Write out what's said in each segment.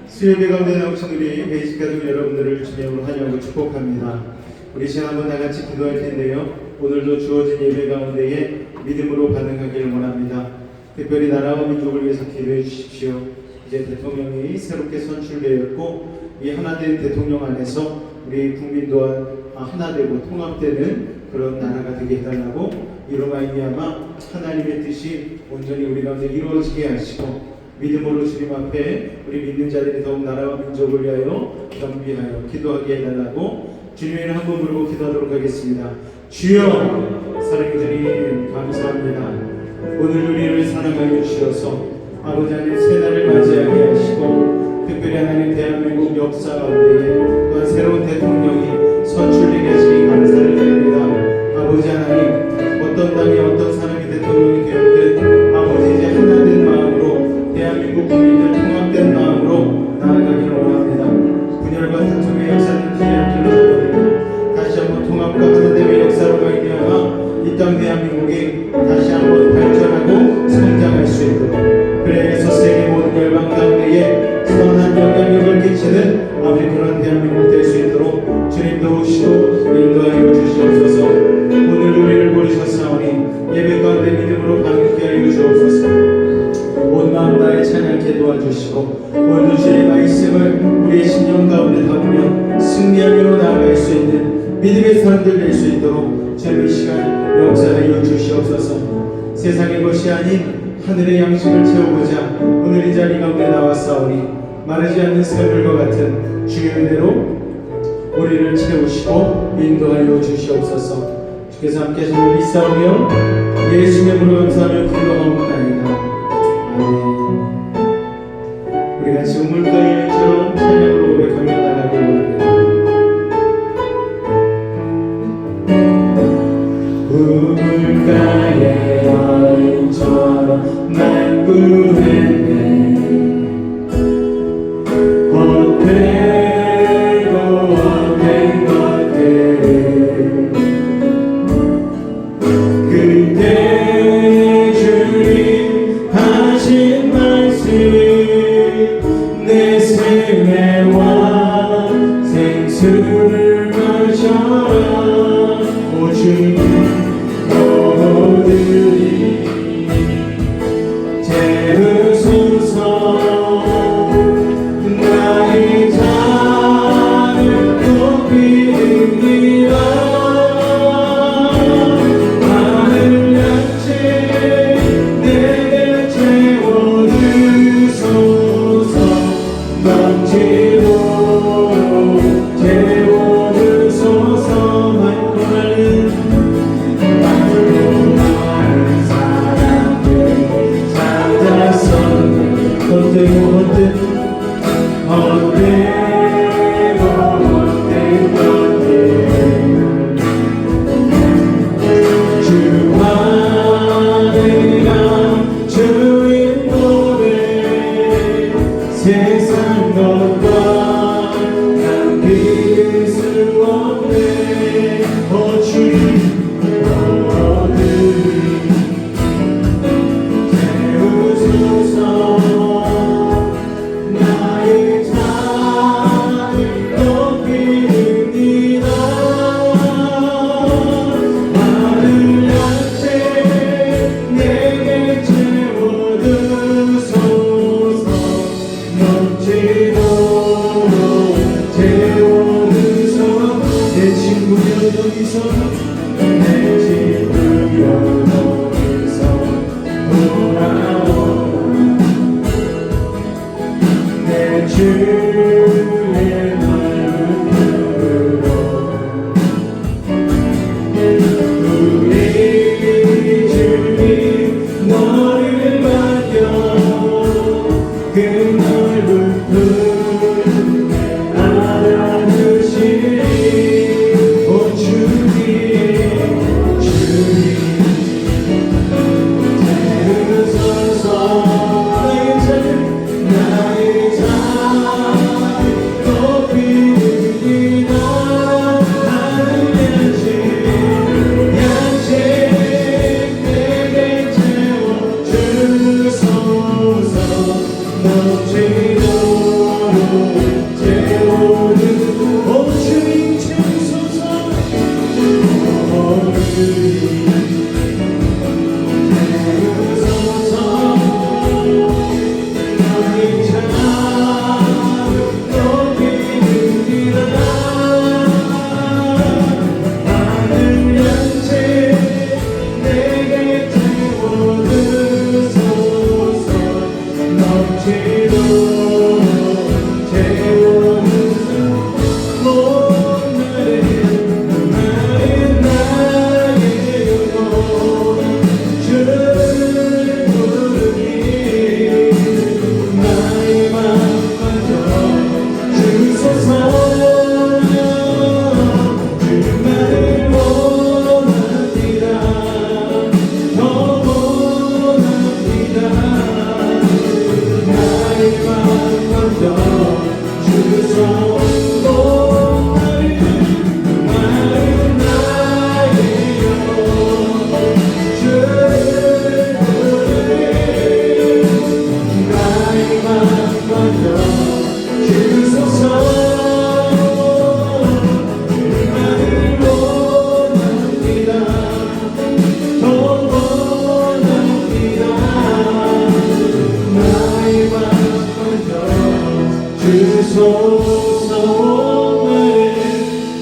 수요예배 가운데 나오신 우리 베이직 가족 여러분들을 주님으로 환영하고 축복합니다. 우리 지난번 다 같이 기도할 텐데요. 오늘도 주어진 예배 가운데에 믿음으로 반응하기를 원합니다. 특별히 나라와 민족을 위해서 기도해 주십시오. 이제 대통령이 새롭게 선출되었고 이 하나된 대통령 안에서 우리 국민 또한 하나되고 통합되는 그런 나라가 되게 해달라고 이로 말미암아 하나님의 뜻이 온전히 우리 가운데 이루어지게 하시고 믿음으로 주님 앞에 우리 믿는 자들이 더욱 나라와 민족을 위하여 겸비하여 기도하게 해달라고 주님의 이름 한번 부르고 기도하도록 하겠습니다. 주여, 사랑의 주님 감사합니다. 오늘 우리를 사랑하여 주셔서 아버지 하나님 새날을 맞이하게 하시고 특별히 하나님 대한민국 역사 가운데에 또한 새로운 대통령이 선출되게 하시기 감사를 드립니다. 아버지 하나님, 어떤 당이 어떤 사람이 대통령이 되었든 아버지 이제 하나된 마음으로 대한민국 국민들 통합된 마음으로 나아가기를 원합니다. 분열과 다툼의 역사는 기회를 들어버리고 다시 한번 통합과 하나됨의 역사로 말미암아 이 땅 대한민국이 다시 한번 발전하고 성장할 수 있도록 그래서 세계 모든 열방 가운데에 선한 영향력을 끼치는 아버지 그런 대한민국 될 수 있도록 주님 도우시고 인도하여 주시옵소서. 오늘 우리를 부르셨사오니 예배 가운데 믿음으로 반응케 하여 주옵소서. 온 마음 다해 찬양케 도와주시고 오늘도 주의 말씀을 우리의 심령 가운데 담으며 승리하기로 나아갈 수 있는 믿음의 사람들 될 수 있도록 주의 시간 역사하여 주시옵소서. 세상의 것이 아닌 하늘의 양식을 채우고자 오늘 이 자리 가운데 나왔사오니 마르지 않는 샘물과 같은 주의 은혜로 우리를 채우시고 인도하여 주시옵소서. 주께서 함께 하시는 믿사오며 예수님의 이름으로 감사하며 기도하옵나이다. 아멘. 우리 같이 우물가에처럼 찬양으로 고백하며 나가기 원합니다. 우물가의 여인처럼 날 구했네. 헛되고 헛된 것들 그때 주님 하신 말씀 내 생애와 생수를 마셔라. 오 주님 너들이 재우소서. 나의 잔을 높이리라. 하늘 양채 내게 채워주소서. 넘치도록 채워주소서. 많은 사람들 찾아서 헛되고 헛된 주 안에가 주인 노래 세상 것과 난 비길 수 없네. 오 주님 너들이 채우소서. 나의 잔을 높이리라. 하늘 양채 내게 채워주소서. 넘치도록 채워주소서. 내 친구여 여기서 내 친구여 여기서 돌아오라. 내 주의 넓은 눈으로 우리 주님 너를 맡겨 그 넓은 품에 안아주시리. 오 주님 채우소서. 나의 잔 오 주님 채우소서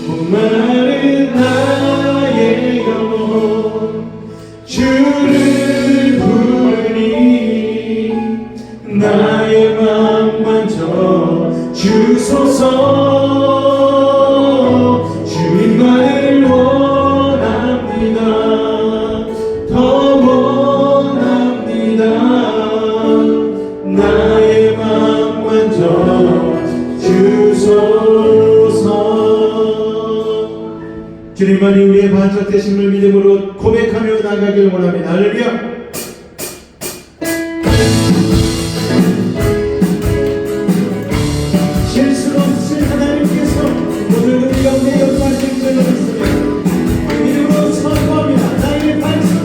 목마른 나의 영혼 주를 부르니 나의 맘 만져 주소서 주님만을 원합니다 더 원합니다 나의 맘 만져 주님만이 우리의 반석 되심을 믿음으로 고백하며 나가길 원합니다. 할렐루야. 실수 없으신 하나님께서 오늘 우리 가운데 역사하신 줄로 믿습니다. 믿음으로 선포합니다. 나의 반석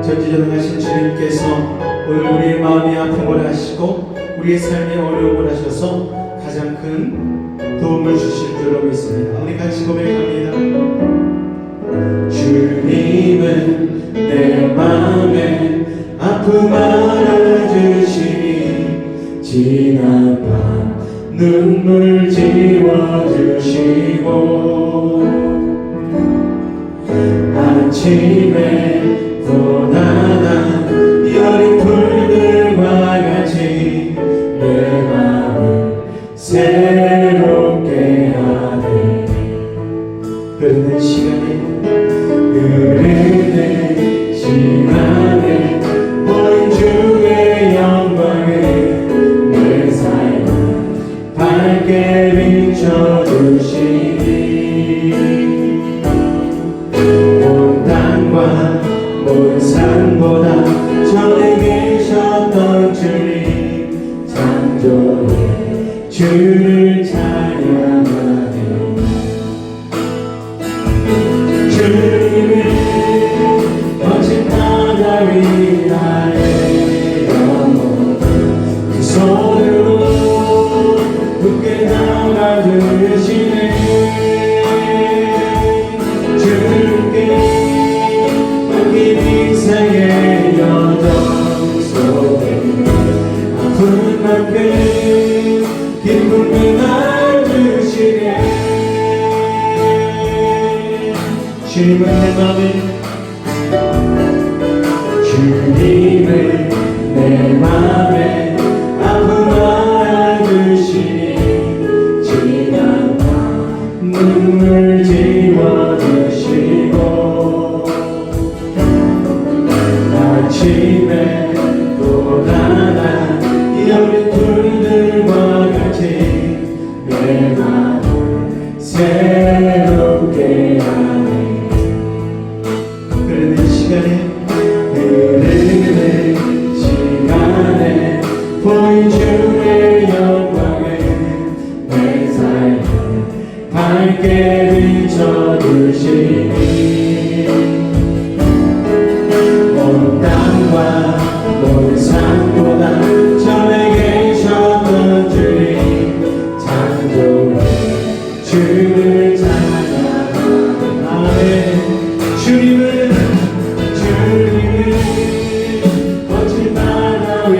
전지전능하신 주님께서 오늘 우리의 마음의 아픔을 아시고 우리의 삶의 어려움을 하셔서 가장 큰 도움을 주실 줄로 믿습니다. 우리 같이 고백합니다. 주님은 내 마음의 아픔 알아주시니 지난 밤 눈물 지워주시고 아침에 고단한 여린 풀들과 같이 내 마음을 새롭게 하네. 흐르는 시간에 온 주의 영광에 내 삶을 밝게 비춰주시니 온 땅과 온 산보다 전에 계셨던 주님 창조의 주를 찬양하네. 주님의 거친 바다 위에 영원 그 손으로 굳게 담아주시네. 주께 인생의 여정 속에 아픈 만큼 기쁨이 날 주시네. 주님은 내 맘에 아픔 알아주시니 지난 밤 눈물 눈을 지워주시고 아침에 또 나나 이 어린 풀들과 같이 내 마음을 새롭게 하네. 흐르는 시간에 보인 주의 영광에 내 삶을 밝게 비춰주시니 온 땅과 온 산보다 전에 계셨던 주님 창조해 주를 찬양하네. 아멘. 주님은 거친 바다 위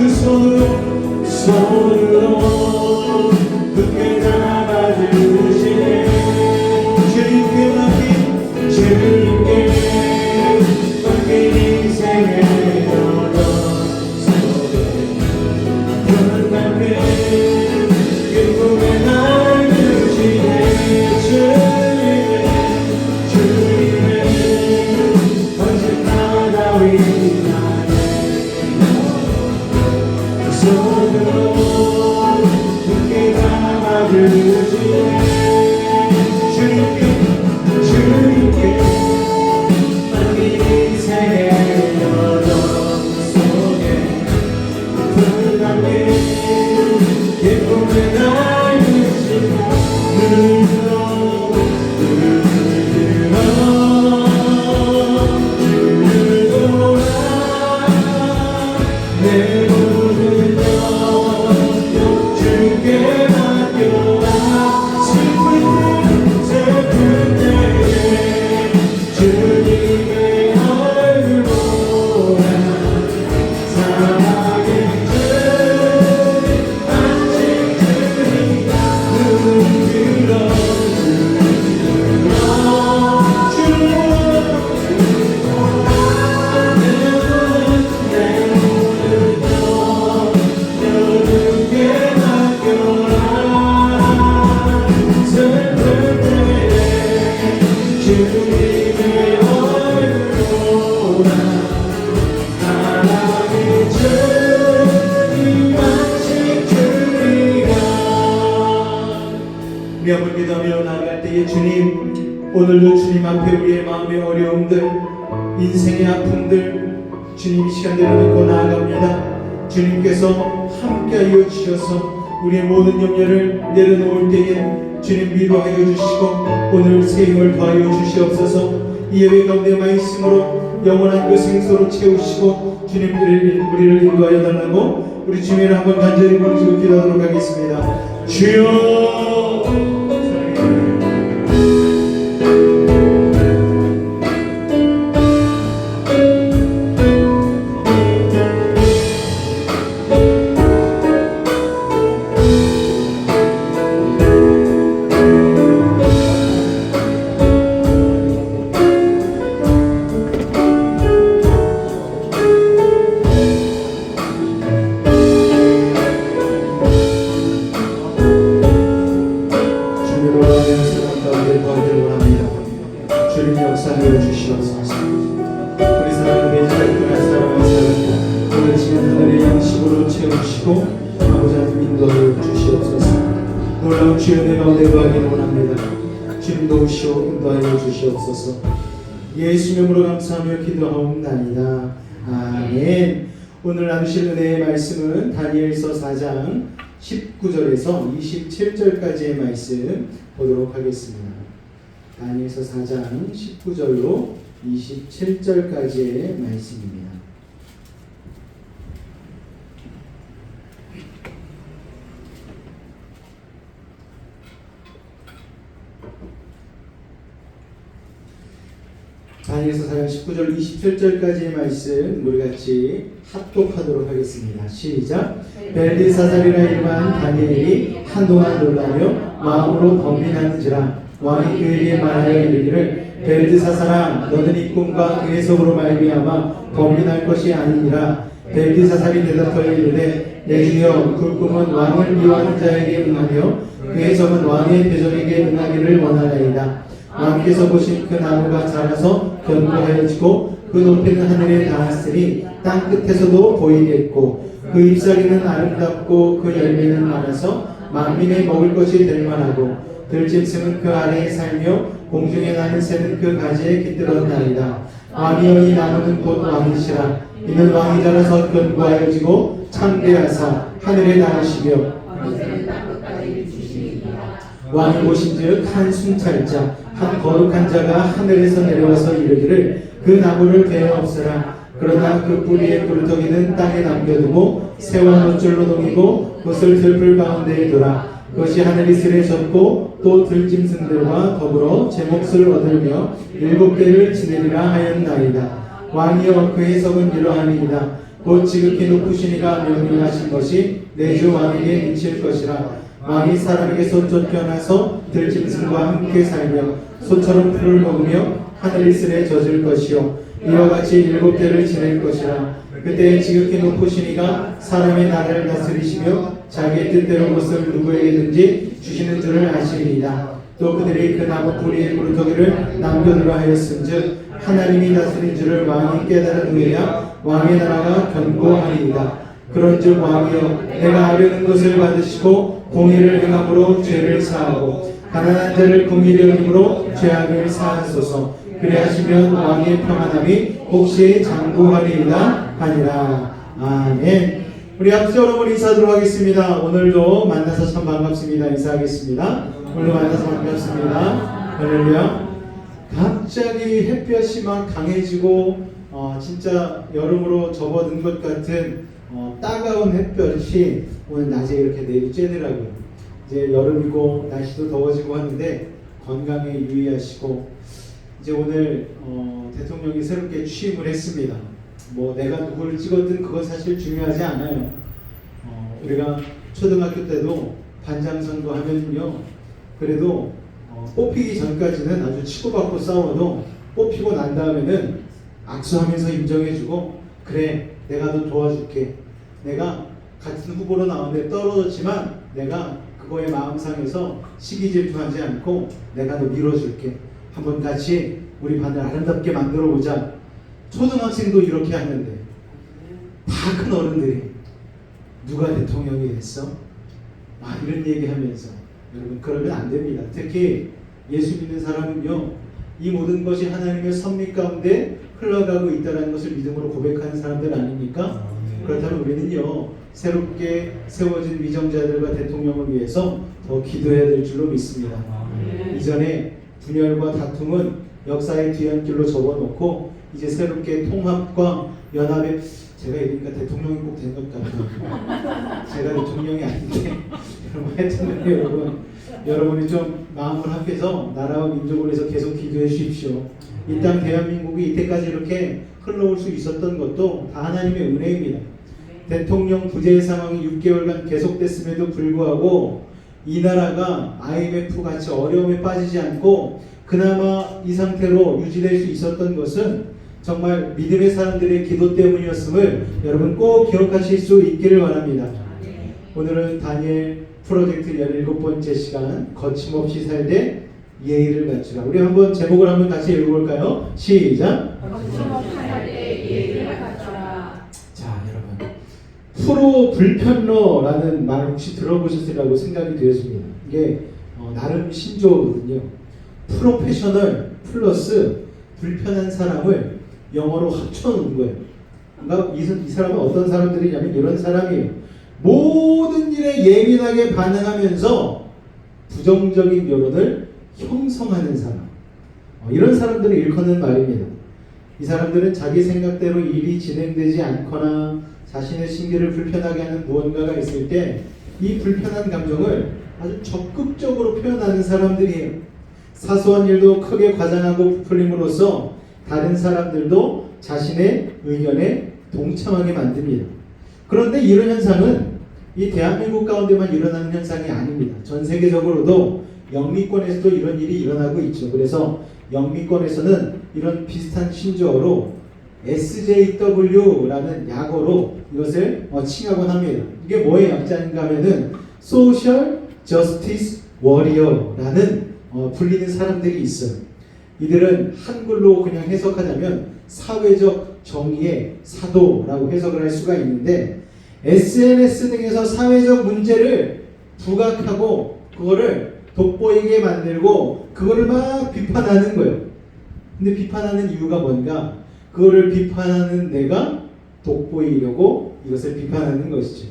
손으로 굳게 잡아주시네. 주님께 맡긴 주님께 맡긴 인생의 여정 속에 푸른밤에 기쁨의 날 주시네. 주님의 거친 바다 위에 손으로 굳게 잡아주시네. 주님께 맡긴 인생의 여정 속에 푸른밤에 기쁨의 날 주시네. 내 모든 영역 주께 맡겨라. 슬픈 때에 주님의 얼굴 보라. 사랑의 주님 아직 주니까 눈 들어 우리 한번 기도하며 나아갈 때에 주님, 오늘도 주님 앞에 우리의 마음의 어려움들, 인생의 아픔들 주님 이 시간 내려놓고 나아갑니다. 주님께서 함께하여 주셔서 우리의 모든 염려를 내려놓을 때에 주님 위로하여 주시고 오늘 새 힘을 더하여 주시옵소서. 이 예배 가운데 말씀으로 영원한 그 생수로 채우시고 주님 우리를 인도하여 달라고 우리 주님을 한번 간절히 부르시고 기도하도록 하겠습니다. 주여 역사하여 주시옵소서. 우리 사랑하는 매주를 사랑하는 오늘 시간 하늘의 양식으로 채우시고 아버지 하나님 인도하여 주시옵소서. 놀라운 주의 은혜 가운데 거하기를 원합니다. 주님 도우시오 인도하여 주시옵소서. 예수 이름으로 감사하며 기도하옵나이다. 아멘. 오늘 나누실 은혜의 말씀은 다니엘서 4장 19절에서 27절까지의 말씀 보도록 하겠습니다. 다니엘서 4장 19절로 27절까지의 말씀입니다. 다니엘서 4장 19절 27절까지의 말씀 우리 같이 합독하도록 하겠습니다. 시작. 벨드사살이라 이름한 다니엘이 한동안 놀라며 마음으로 범민하는지라 왕이 그에게 말하여 이르기를 벨드사살아 너는 이 꿈과 그 해석으로 말미암아 범민할 것이 아니니라. 벨드사살이 대답하여 이르되 내 주여 그 꿈은 왕을 미워하는 자에게 응하며 그 해석은 왕의 대전에게 응하기를 원하나이다. 왕께서 보신 그 나무가 자라서 견고하여지고 그 높이는 하늘에 닿았으니 땅 끝에서도 보이겠고 그 잎사귀는 아름답고 그 열매는 많아서 만민의 먹을 것이 될 만하고 들짐승은 그 아래에 살며 공중에 나는 새는 그 가지에 깃들었나이다. 왕이여 이 나무는 곧 왕이시라. 이는 왕이 자라서 견고하여지고 창대하사 하늘에 나으시며 왕이 보신즉 한 순찰자 한 거룩한 자가 하늘에서 내려와서 이르기를 그 나무를 베어 없애라. 그러나 그 뿌리의 꿀떡이는 땅에 남겨두고 새와 노줄로 녹이고 그것을 들풀 가운데에 둬라. 그것이 하늘이 쓸에 젖고 또 들짐승들과 더불어 제 몫을 얻으며 7배를 지내리라 하였나이다. 왕이여 그 해석은 이러하니이다. 곧 지극히 높으시니가 명령하신 것이 내 주 왕에게 미칠 것이라. 왕이 사람에게서 쫓겨나서 들짐승과 함께 살며 소처럼 풀을 먹으며 하늘 이슬에 젖을 것이요 이와 같이 7대를 지낼 것이라. 그때 지극히 높으시니가 사람의 나라를 다스리시며 자기의 뜻대로 것을 누구에게든지 주시는 줄을 아시리이다. 또 그들이 그 나무 뿌리의 구루터기를 남겨두라 하였은즉 하나님이 다스린 줄을 왕이 깨달은 후에야 왕의 나라가 견고하리이다. 그런즉 왕이여 내가 아뢰는 것을 받으시고 공의를 행함으로 죄를 사하고 가난한 자를 긍휼히 여김으로 죄악을 사하소서. 그리하시면 왕의 평안함이 혹시 장구하리이다 하니라. 아멘. 우리 앞서 여러분 인사하도록 하겠습니다. 오늘도 만나서 참 반갑습니다. 인사하겠습니다. 오늘도 만나서 반갑습니다. 할렐루야. 갑자기 햇볕이 막 강해지고 진짜 여름으로 접어든 것 같은 따가운 햇볕이 오늘 낮에 이렇게 내리 쬐더라고요. 이제 여름이고 날씨도 더워지고 하는데 건강에 유의하시고 이제 오늘 대통령이 새롭게 취임을 했습니다. 뭐 내가 누구를 찍었든 그건 사실 중요하지 않아요. 우리가 초등학교 때도 반장 선거하면요, 그래도 뽑히기 전까지는 아주 치고받고 싸워도 뽑히고 난 다음에는 악수하면서 인정해주고 그래 내가 너 도와줄게. 내가 같은 후보로 나오는데 떨어졌지만 내가 그거에 마음 상해서 시기 질투하지 않고 내가 너 밀어줄게. 한번 같이 우리 반을 아름답게 만들어 보자. 초등학생도 이렇게 하는데 다 큰 어른들이 누가 대통령이 됐어? 이런 얘기하면서 여러분 그러면 안 됩니다. 특히 예수 믿는 사람은요, 이 모든 것이 하나님의 섭리 가운데 흘러가고 있다는 것을 믿음으로 고백하는 사람들 아닙니까? 그렇다면 우리는요, 새롭게 세워진 위정자들과 대통령을 위해서 더 기도해야 될 줄로 믿습니다. 이전에 분열과 다툼은 역사의 뒤안길로 접어놓고 이제 새롭게 통합과 연합의, 제가 이러니까 대통령이 꼭 된 것 같아요. 제가 대통령이 아닌데 하여튼 여러분이 좀 마음을 합해서 나라와 민족을 위해서 계속 기도해 주십시오. 이 땅 대한민국이 이때까지 이렇게 흘러올 수 있었던 것도 다 하나님의 은혜입니다. 대통령 부재 상황이 6개월간 계속됐음에도 불구하고 이 나라가 IMF 같이 어려움에 빠지지 않고 그나마 이 상태로 유지될 수 있었던 것은 정말 믿음의 사람들의 기도 때문이었음을 여러분 꼭 기억하실 수 있기를 바랍니다. 오늘은 다니엘 프로젝트 17번째 시간, 거침없이 살되 예의를 갖추라. 우리 한번 제목을 한번 같이 읽어볼까요? 시작. 거침없이 살되 예의를 갖추라. 자, 여러분, 프로 불편러라는 말 혹시 들어보셨으리라고 생각이 되었습니다. 이게 나름 신조어거든요. 프로페셔널 플러스 불편한 사람을 영어로 합쳐놓은 거예요. 그러니까 이 사람은 어떤 사람들이냐면 이런 사람이에요. 모든 일에 예민하게 반응하면서 부정적인 여론을 형성하는 사람. 이런 사람들을 일컫는 말입니다. 이 사람들은 자기 생각대로 일이 진행되지 않거나 자신의 심기를 불편하게 하는 무언가가 있을 때 이 불편한 감정을 아주 적극적으로 표현하는 사람들이에요. 사소한 일도 크게 과장하고 부풀림으로써 다른 사람들도 자신의 의견에 동참하게 만듭니다. 그런데 이런 현상은 이 대한민국 가운데만 일어나는 현상이 아닙니다. 전 세계적으로도 영미권에서도 이런 일이 일어나고 있죠. 그래서 영미권에서는 이런 비슷한 신조어로 SJW라는 약어로 이것을 칭하곤 합니다. 이게 뭐의 약자인가 하면은 Social Justice 워리어라는 불리는 사람들이 있어요. 이들은 한글로 그냥 해석하자면 사회적 정의의 사도라고 해석을 할 수가 있는데, SNS 등에서 사회적 문제를 부각하고 그거를 돋보이게 만들고 그거를 막 비판하는 거예요. 근데 비판하는 이유가 뭔가? 그거를 비판하는 내가 돋보이려고 이것을 비판하는 것이죠.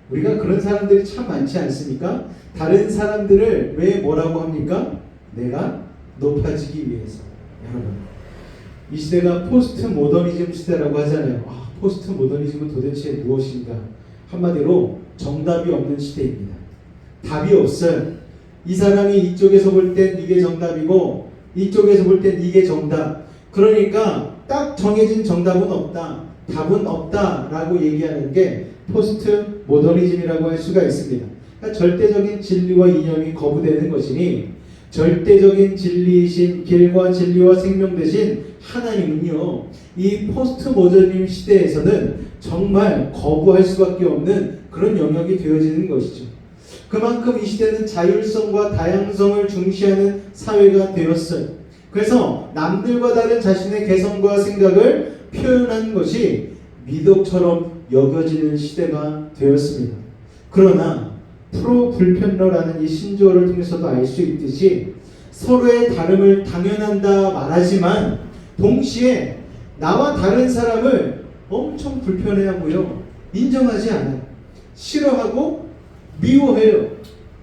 우리가 그런 사람들이 참 많지 않습니까? 다른 사람들을 왜 뭐라고 합니까? 내가 높아지기 위해서. 여러분, 이 시대가 포스트 모더니즘 시대라고 하잖아요. 포스트 모더니즘은 도대체 무엇인가? 한마디로 정답이 없는 시대입니다. 답이 없어요. 이 사람이 이쪽에서 볼 땐 이게 정답이고 이쪽에서 볼 땐 이게 정답. 그러니까 딱 정해진 정답은 없다, 답은 없다라고 얘기하는 게 포스트 모더니즘이라고 할 수가 있습니다. 그러니까 절대적인 진리와 이념이 거부되는 것이니, 절대적인 진리이신 길과 진리와 생명 되신 하나님은요, 이 포스트 모더니즘 시대에서는 정말 거부할 수밖에 없는 그런 영역이 되어지는 것이죠. 그만큼 이 시대는 자율성과 다양성을 중시하는 사회가 되었어요. 그래서 남들과 다른 자신의 개성과 생각을 표현하는 것이 미덕처럼 여겨지는 시대가 되었습니다. 그러나 프로불편러라는 이 신조어를 통해서도 알 수 있듯이, 서로의 다름을 당연한다 말하지만 동시에 나와 다른 사람을 엄청 불편해하고요, 인정하지 않아요. 싫어하고 미워해요.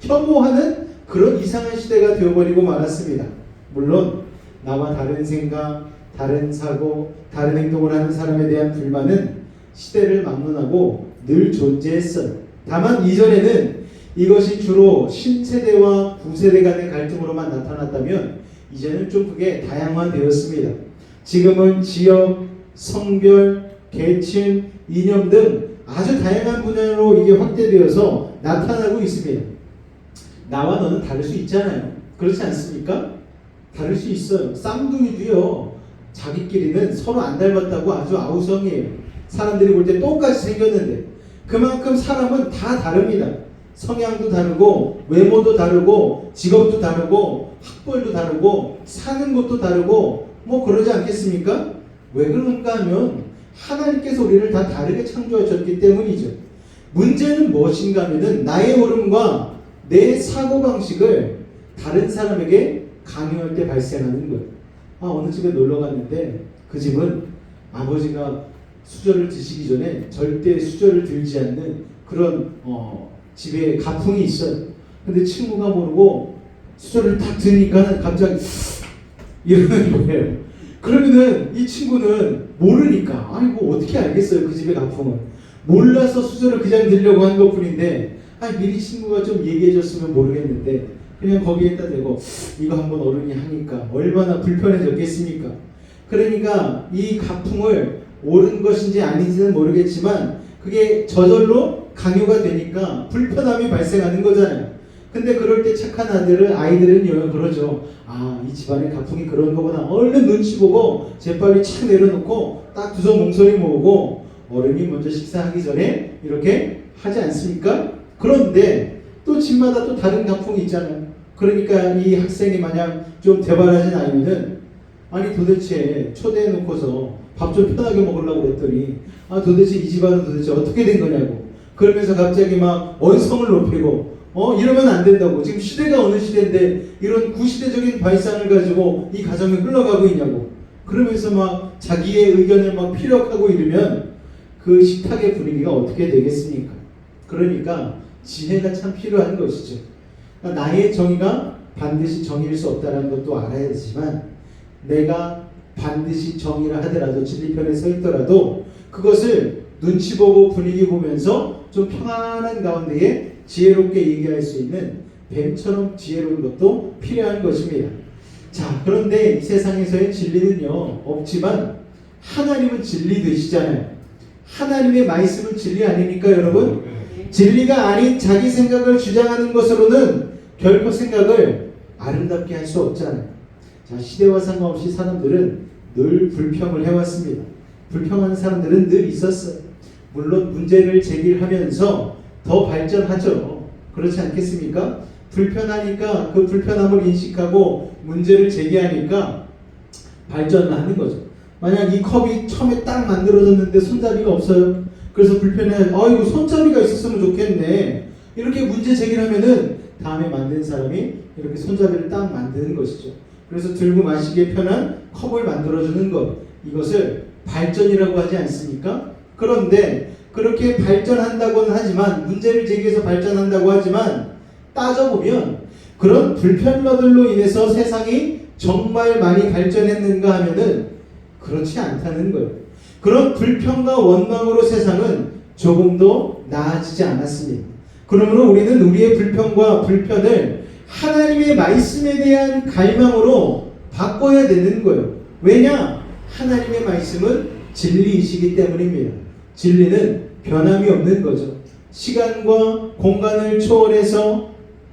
혐오하는 그런 이상한 시대가 되어버리고 말았습니다. 물론 나와 다른 생각, 다른 사고, 다른 행동을 하는 사람에 대한 불만은 시대를 막론하고 늘 존재했어요. 다만 이전에는 이것이 주로 신세대와 구세대 간의 갈등으로만 나타났다면, 이제는 좀 그게 다양화되었습니다. 지금은 지역, 성별, 계층, 이념 등 아주 다양한 분야로 이게 확대되어서 나타나고 있습니다. 나와 너는 다를 수 있잖아요. 그렇지 않습니까? 다를 수 있어요. 쌍둥이도요, 자기끼리는 서로 안 닮았다고 아주 아우성이에요. 사람들이 볼 때 똑같이 생겼는데, 그만큼 사람은 다 다릅니다. 성향도 다르고, 외모도 다르고, 직업도 다르고, 학벌도 다르고, 사는 곳도 다르고, 뭐 그러지 않겠습니까? 왜 그런가 하면 하나님께서 우리를 다 다르게 창조하셨기 때문이죠. 문제는 무엇인가 하면은 나의 오름과 내 사고방식을 다른 사람에게 강요할 때 발생하는 거예요. 어느 집에 놀러 갔는데 그 집은 아버지가 수저를 드시기 전에 절대 수저를 들지 않는 그런 집에 가풍이 있어요. 근데 친구가 모르고 수저를 딱 드니까 갑자기 이러는 거예요. 그러면은 이 친구는 모르니까, 아이고 어떻게 알겠어요, 그 집의 가풍은. 몰라서 수저를 그냥 들려고 한 것뿐인데, 미리 친구가 좀 얘기해줬으면 모르겠는데 그냥 거기에다 대고 이거 한번 어른이 하니까 얼마나 불편해졌겠습니까? 그러니까 이 가풍을 옳은 것인지 아닌지는 모르겠지만 그게 저절로 강요가 되니까 불편함이 발생하는 거잖아요. 근데 그럴 때 착한 아이들은요 그러죠. 이 집안의 가풍이 그런 거구나. 얼른 눈치 보고 재빨리 착 내려놓고 딱 두 손 몸소리 모으고 어른이 먼저 식사하기 전에 이렇게 하지 않습니까? 그런데 또 집마다 또 다른 가풍이 있잖아요. 그러니까 이 학생이 만약 좀 대발하진 아니면은, 도대체 초대해 놓고서 밥 좀 편하게 먹으려고 그랬더니 도대체 이 집안은 도대체 어떻게 된 거냐고, 그러면서 갑자기 막 언성을 높이고 이러면 안 된다고, 지금 시대가 어느 시대인데 이런 구시대적인 발상을 가지고 이 가정이 흘러가고 있냐고, 그러면서 막 자기의 의견을 막 피력하고 이러면 그 식탁의 분위기가 어떻게 되겠습니까? 그러니까 지혜가 참 필요한 것이죠. 그러니까 나의 정의가 반드시 정의일 수 없다는 것도 알아야 되지만, 내가 반드시 정의를 하더라도, 진리편에 서 있더라도 그것을 눈치 보고 분위기 보면서 좀 평안한 가운데에 지혜롭게 얘기할 수 있는 뱀처럼 지혜로운 것도 필요한 것입니다. 자, 그런데 이 세상에서의 진리는요 없지만 하나님은 진리 되시잖아요. 하나님의 말씀은 진리 아닙니까, 여러분? 진리가 아닌 자기 생각을 주장하는 것으로는 결코 생각을 아름답게 할 수 없잖아요. 자, 시대와 상관없이 사람들은 늘 불평을 해왔습니다. 불평하는 사람들은 늘 있었어요. 물론 문제를 제기하면서 더 발전하죠. 그렇지 않겠습니까? 불편하니까 그 불편함을 인식하고 문제를 제기하니까 발전을 하는 거죠. 만약 이 컵이 처음에 딱 만들어졌는데 손잡이가 없어요. 그래서 불편해. 이거 손잡이가 있었으면 좋겠네. 이렇게 문제 제기를 하면은 다음에 만든 사람이 이렇게 손잡이를 딱 만드는 것이죠. 그래서 들고 마시기에 편한 컵을 만들어주는 것. 이것을 발전이라고 하지 않습니까? 그런데 그렇게 발전한다고는 하지만, 문제를 제기해서 발전한다고 하지만, 따져보면 그런 불편러들로 인해서 세상이 정말 많이 발전했는가 하면은 그렇지 않다는 거예요. 그런 불평과 원망으로 세상은 조금도 나아지지 않았습니다. 그러므로 우리는 우리의 불평과 불편을 하나님의 말씀에 대한 갈망으로 바꿔야 되는 거예요. 왜냐? 하나님의 말씀은 진리이시기 때문입니다. 진리는 변함이 없는 거죠. 시간과 공간을 초월해서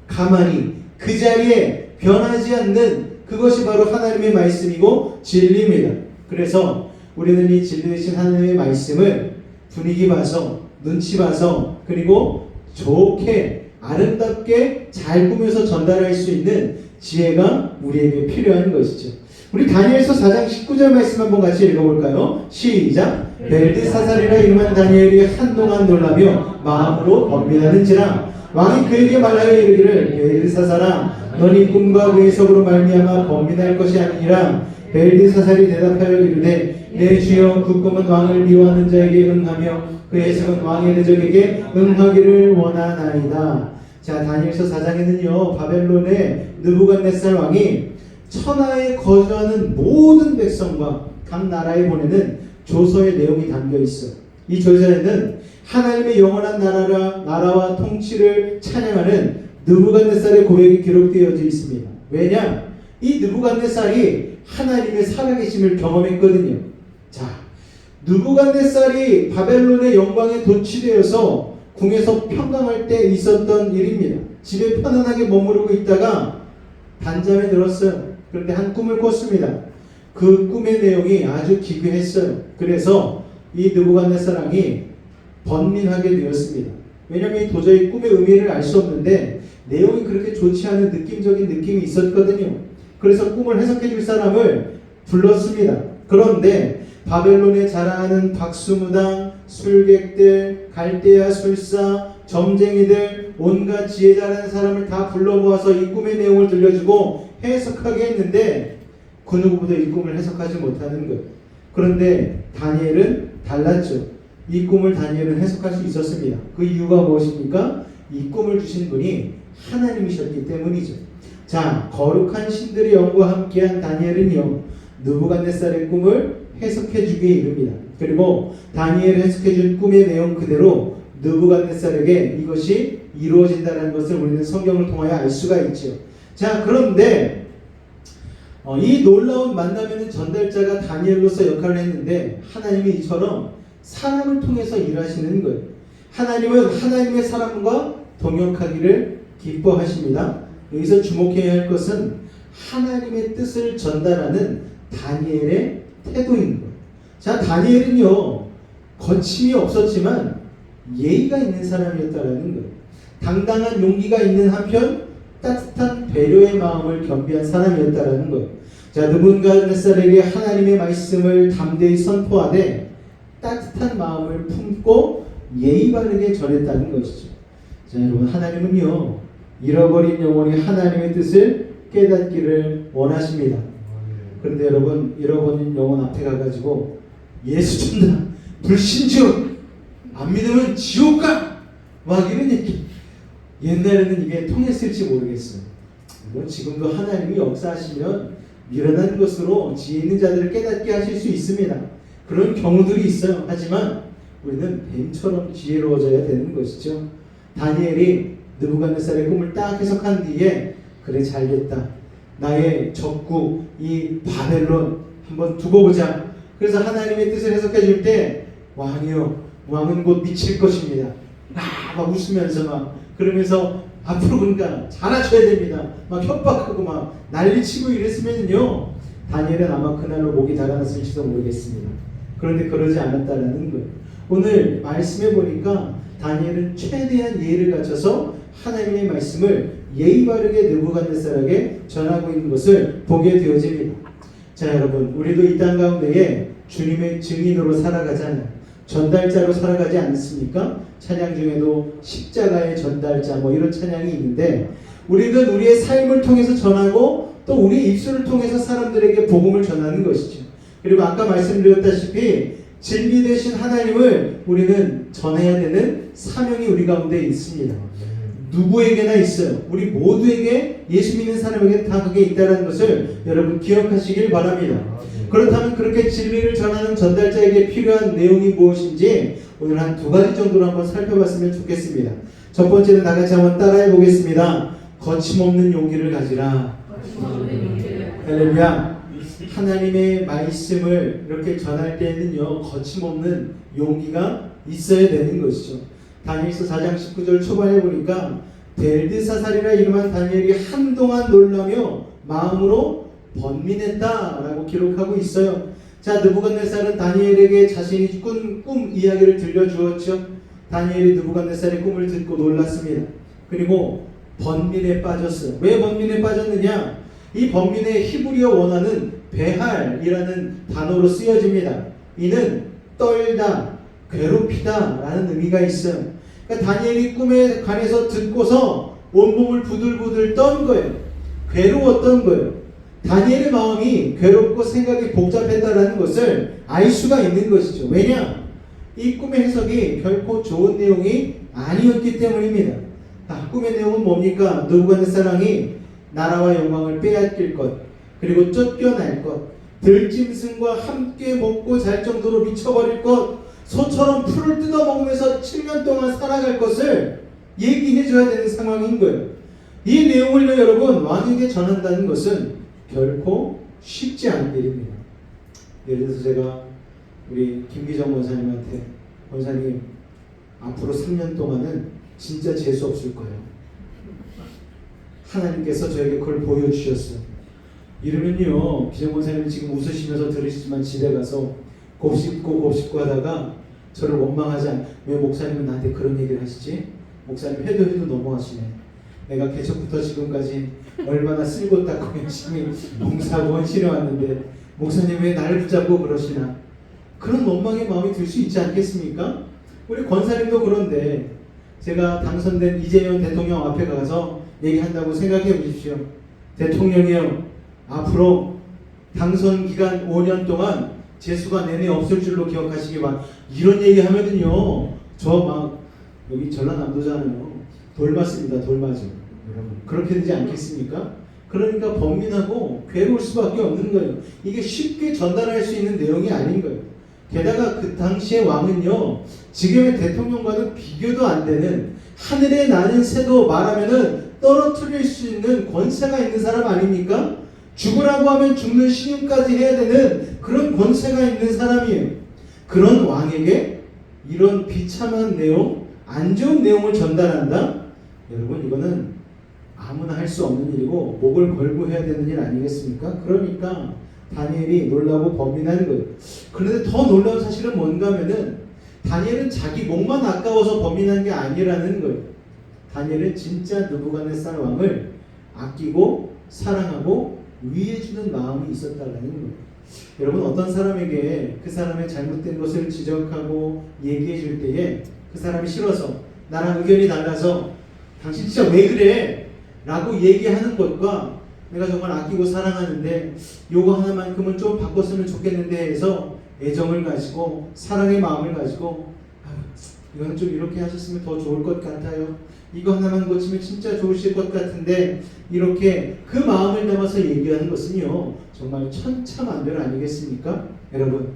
가만히 그 자리에 변하지 않는 그것이 바로 하나님의 말씀이고 진리입니다. 그래서 우리는 이 진리이신 하나님의 말씀을 분위기 봐서, 눈치 봐서, 그리고 좋게 아름답게 잘 꾸며서 전달할 수 있는 지혜가 우리에게 필요한 것이죠. 우리 다니엘서 4장 19절 말씀 한번 같이 읽어볼까요? 시작. 벨드사살이라 이름한 다니엘이 한동안 놀라며 마음으로 번민하는지라 왕이 그에게 말하여 이르기를 벨드사살아 너니 꿈과 그 해석으로 말미암아 번민할 것이 아니라 벨드사살이 대답하여 이르되 내 주여 그 꿈은 왕을 미워하는 자에게 응하며 그 해석은 왕의 대적에게 응하기를 원하나이다. 자, 다니엘서 4장에는요 바벨론의 느부갓네살 왕이 천하에 거주하는 모든 백성과 각 나라에 보내는 조서의 내용이 담겨 있어. 이 조서에는 하나님의 영원한 나라와 통치를 찬양하는 느부갓네살의 고백이 기록되어져 있습니다. 왜냐? 이 느부갓네살이 하나님의 살아계심을 경험했거든요. 자, 느부갓네살이 바벨론의 영광에 도취되어서 궁에서 평강할 때 있었던 일입니다. 집에 편안하게 머무르고 있다가 단잠에 들었어요. 그런데 한 꿈을 꿨습니다. 그 꿈의 내용이 아주 기괴했어요. 그래서 이 느부갓네살 왕이 번민하게 되었습니다. 왜냐하면 도저히 꿈의 의미를 알 수 없는데 내용이 그렇게 좋지 않은 느낌적인 느낌이 있었거든요. 그래서 꿈을 해석해 줄 사람을 불렀습니다. 그런데 바벨론에 자라나는 박수무당, 술객들, 갈대아 술사, 점쟁이들, 온갖 지혜 잘하는 사람을 다 불러 모아서 이 꿈의 내용을 들려주고 해석하게 했는데 그 누구보다 이 꿈을 해석하지 못하는 거예요. 그런데 다니엘은 달랐죠. 이 꿈을 다니엘은 해석할 수 있었습니다. 그 이유가 무엇입니까? 이 꿈을 주신 분이 하나님이셨기 때문이죠. 자, 거룩한 신들의 영과 함께한 다니엘은요 느부갓네살의 꿈을 해석해 주기에 이릅니다. 그리고 다니엘이 해석해 준 꿈의 내용 그대로 느부갓네살에게 이것이 이루어진다는 것을 우리는 성경을 통하여 알 수가 있죠. 자, 그런데 이 놀라운 만남에는 전달자가 다니엘로서 역할을 했는데 하나님이 이처럼 사람을 통해서 일하시는 거예요. 하나님은 하나님의 사람과 동역하기를 기뻐하십니다. 여기서 주목해야 할 것은 하나님의 뜻을 전달하는 다니엘의 태도인 거예요. 자, 다니엘은요 거침이 없었지만 예의가 있는 사람이었다라는 거예요. 당당한 용기가 있는 한편 따뜻한 배려의 마음을 겸비한 사람이었다라는 거예요. 자, 느부갓네살에게 하나님의 말씀을 담대히 선포하되 따뜻한 마음을 품고 예의 바르게 전했다는 것이죠. 자, 여러분, 하나님은요 잃어버린 영혼이 하나님의 뜻을 깨닫기를 원하십니다. 그런데 여러분, 잃어버린 영혼 앞에 가가지고 예수 존나 불신주 안 믿으면 지옥 가! 막 이런 얘기. 옛날에는 이게 통했을지 모르겠어요. 물론 지금도 하나님이 역사하시면 미련한 것으로 지혜 있는 자들을 깨닫게 하실 수 있습니다. 그런 경우들이 있어요. 하지만 우리는 뱀처럼 지혜로워져야 되는 것이죠. 다니엘이 느부갓네살의 꿈을 딱 해석한 뒤에 그래 잘됐다. 나의 적국 이 바벨론 한번 두고 보자. 그래서 하나님의 뜻을 해석해 줄 때 왕이요 왕은 곧 미칠 것입니다. 막 웃으면서 막 그러면서 앞으로 그러니까 잘하셔야 됩니다. 막 협박하고 막 난리치고 이랬으면요 다니엘은 아마 그날로 목이 달아났을지도 모르겠습니다. 그런데 그러지 않았다라는 거예요. 오늘 말씀해 보니까 다니엘은 최대한 예의를 갖춰서 하나님의 말씀을 예의 바르게 느부갓네살에게 전하고 있는 것을 보게 되어집니다. 자, 여러분, 우리도 이 땅 가운데에 주님의 증인으로 살아가잖아요. 전달자로 살아가지 않습니까? 찬양 중에도 십자가의 전달자 뭐 이런 찬양이 있는데, 우리는 우리의 삶을 통해서 전하고 또 우리 입술을 통해서 사람들에게 복음을 전하는 것이죠. 그리고 아까 말씀드렸다시피 진리 되신 하나님을 우리는 전해야 되는 사명이 우리 가운데 있습니다. 누구에게나 있어요. 우리 모두에게, 예수 믿는 사람에게 다 그게 있다는 것을 여러분 기억하시길 바랍니다. 그렇다면 그렇게 진리를 전하는 전달자에게 필요한 내용이 무엇인지 오늘 한 두 가지 정도로 한번 살펴봤으면 좋겠습니다. 첫 번째는 다 같이 한번 따라해 보겠습니다. 거침없는 용기를 가지라. 할렐루야. 하나님의 말씀을 이렇게 전할 때에는요, 거침없는 용기가 있어야 되는 것이죠. 다니엘서 4장 19절 초반에 보니까 벨드사살이라 이름한 다니엘이 한동안 놀라며 마음으로 번민했다라고 기록하고 있어요. 자, 느부갓네살은 다니엘에게 자신이 꿈 이야기를 들려주었죠. 다니엘이 느부갓네살의 꿈을 듣고 놀랐습니다. 그리고 번민에 빠졌어요. 왜 번민에 빠졌느냐? 이 번민의 히브리어 원어는 베할이라는 단어로 쓰여집니다. 이는 떨다, 괴롭히다 라는 의미가 있어요. 그러니까 다니엘이 꿈에 관해서 듣고서 온몸을 부들부들 떤 거예요. 괴로웠던 거예요. 다니엘의 마음이 괴롭고 생각이 복잡했다라는 것을 알 수가 있는 것이죠. 왜냐? 이 꿈의 해석이 결코 좋은 내용이 아니었기 때문입니다. 꿈의 내용은 뭡니까? 느부갓네살이 나라와 영광을 빼앗길 것, 그리고 쫓겨날 것, 들짐승과 함께 먹고 잘 정도로 미쳐버릴 것, 소처럼 풀을 뜯어먹으면서 7년 동안 살아갈 것을 얘기해줘야 되는 상황인 거예요. 이 내용을요, 여러분, 왕에게 전한다는 것은 결코 쉽지 않은 일입니다. 예를 들어서 제가 우리 김기정 원사님한테, 원사님 앞으로 3년 동안은 진짜 재수 없을 거예요. 하나님께서 저에게 그걸 보여주셨어요. 이러면요, 기정 원사님 지금 웃으시면서 들으시지만 집에 가서 곱씹고 하다가 저를 원망하지 않. 왜 목사님은 나한테 그런 얘기를 하시지? 목사님 해도 넘어가시네. 내가 개척부터 지금까지 얼마나 쓸고 닦고 열심히 봉사하고 헌신해 왔는데 목사님 왜 나를 붙잡고 그러시나? 그런 원망의 마음이 들 수 있지 않겠습니까? 우리 권사님도 그런데 제가 당선된 이재명 대통령 앞에 가서 얘기한다고 생각해 보십시오. 대통령이요, 앞으로 당선 기간 5년 동안 재수가 내내 없을 줄로 기억하시기 바랍니다. 이런 얘기 하면은요, 저 막 여기 전라남도잖아요. 돌 맞습니다. 돌 맞아요. 여러분 그렇게 되지 않겠습니까? 그러니까 번민하고 괴로울 수밖에 없는 거예요. 이게 쉽게 전달할 수 있는 내용이 아닌 거예요. 게다가 그 당시의 왕은요, 지금의 대통령과는 비교도 안 되는, 하늘에 나는 새도 말하면은 떨어뜨릴 수 있는 권세가 있는 사람 아닙니까? 죽으라고 하면 죽는 신용까지 해야 되는 그런 권세가 있는 사람이에요. 그런 왕에게 이런 비참한 내용, 안 좋은 내용을 전달한다? 여러분, 이거는 아무나 할 수 없는 일이고 목을 걸고 해야 되는 일 아니겠습니까? 그러니까 다니엘이 놀라고 번민하는 거예요. 그런데 더 놀라운 사실은 뭔가 하면은 다니엘은 자기 목만 아까워서 번민한 게 아니라는 거예요. 다니엘은 진짜 느부갓네살 왕을 아끼고 사랑하고 위해주는 마음이 있었다는 거예요. 여러분, 어떤 사람에게 그 사람의 잘못된 것을 지적하고 얘기해 줄 때에 그 사람이 싫어서, 나랑 의견이 달라서 당신 진짜 왜 그래? 라고 얘기하는 것과 내가 정말 아끼고 사랑하는데 요거 하나만큼은 좀 바꿨으면 좋겠는데 해서 애정을 가지고 사랑의 마음을 가지고 이건 좀 이렇게 하셨으면 더 좋을 것 같아요. 이거 하나만 고치면 진짜 좋으실 것 같은데, 이렇게 그 마음을 담아서 얘기하는 것은요, 정말 천차만별 아니겠습니까? 여러분,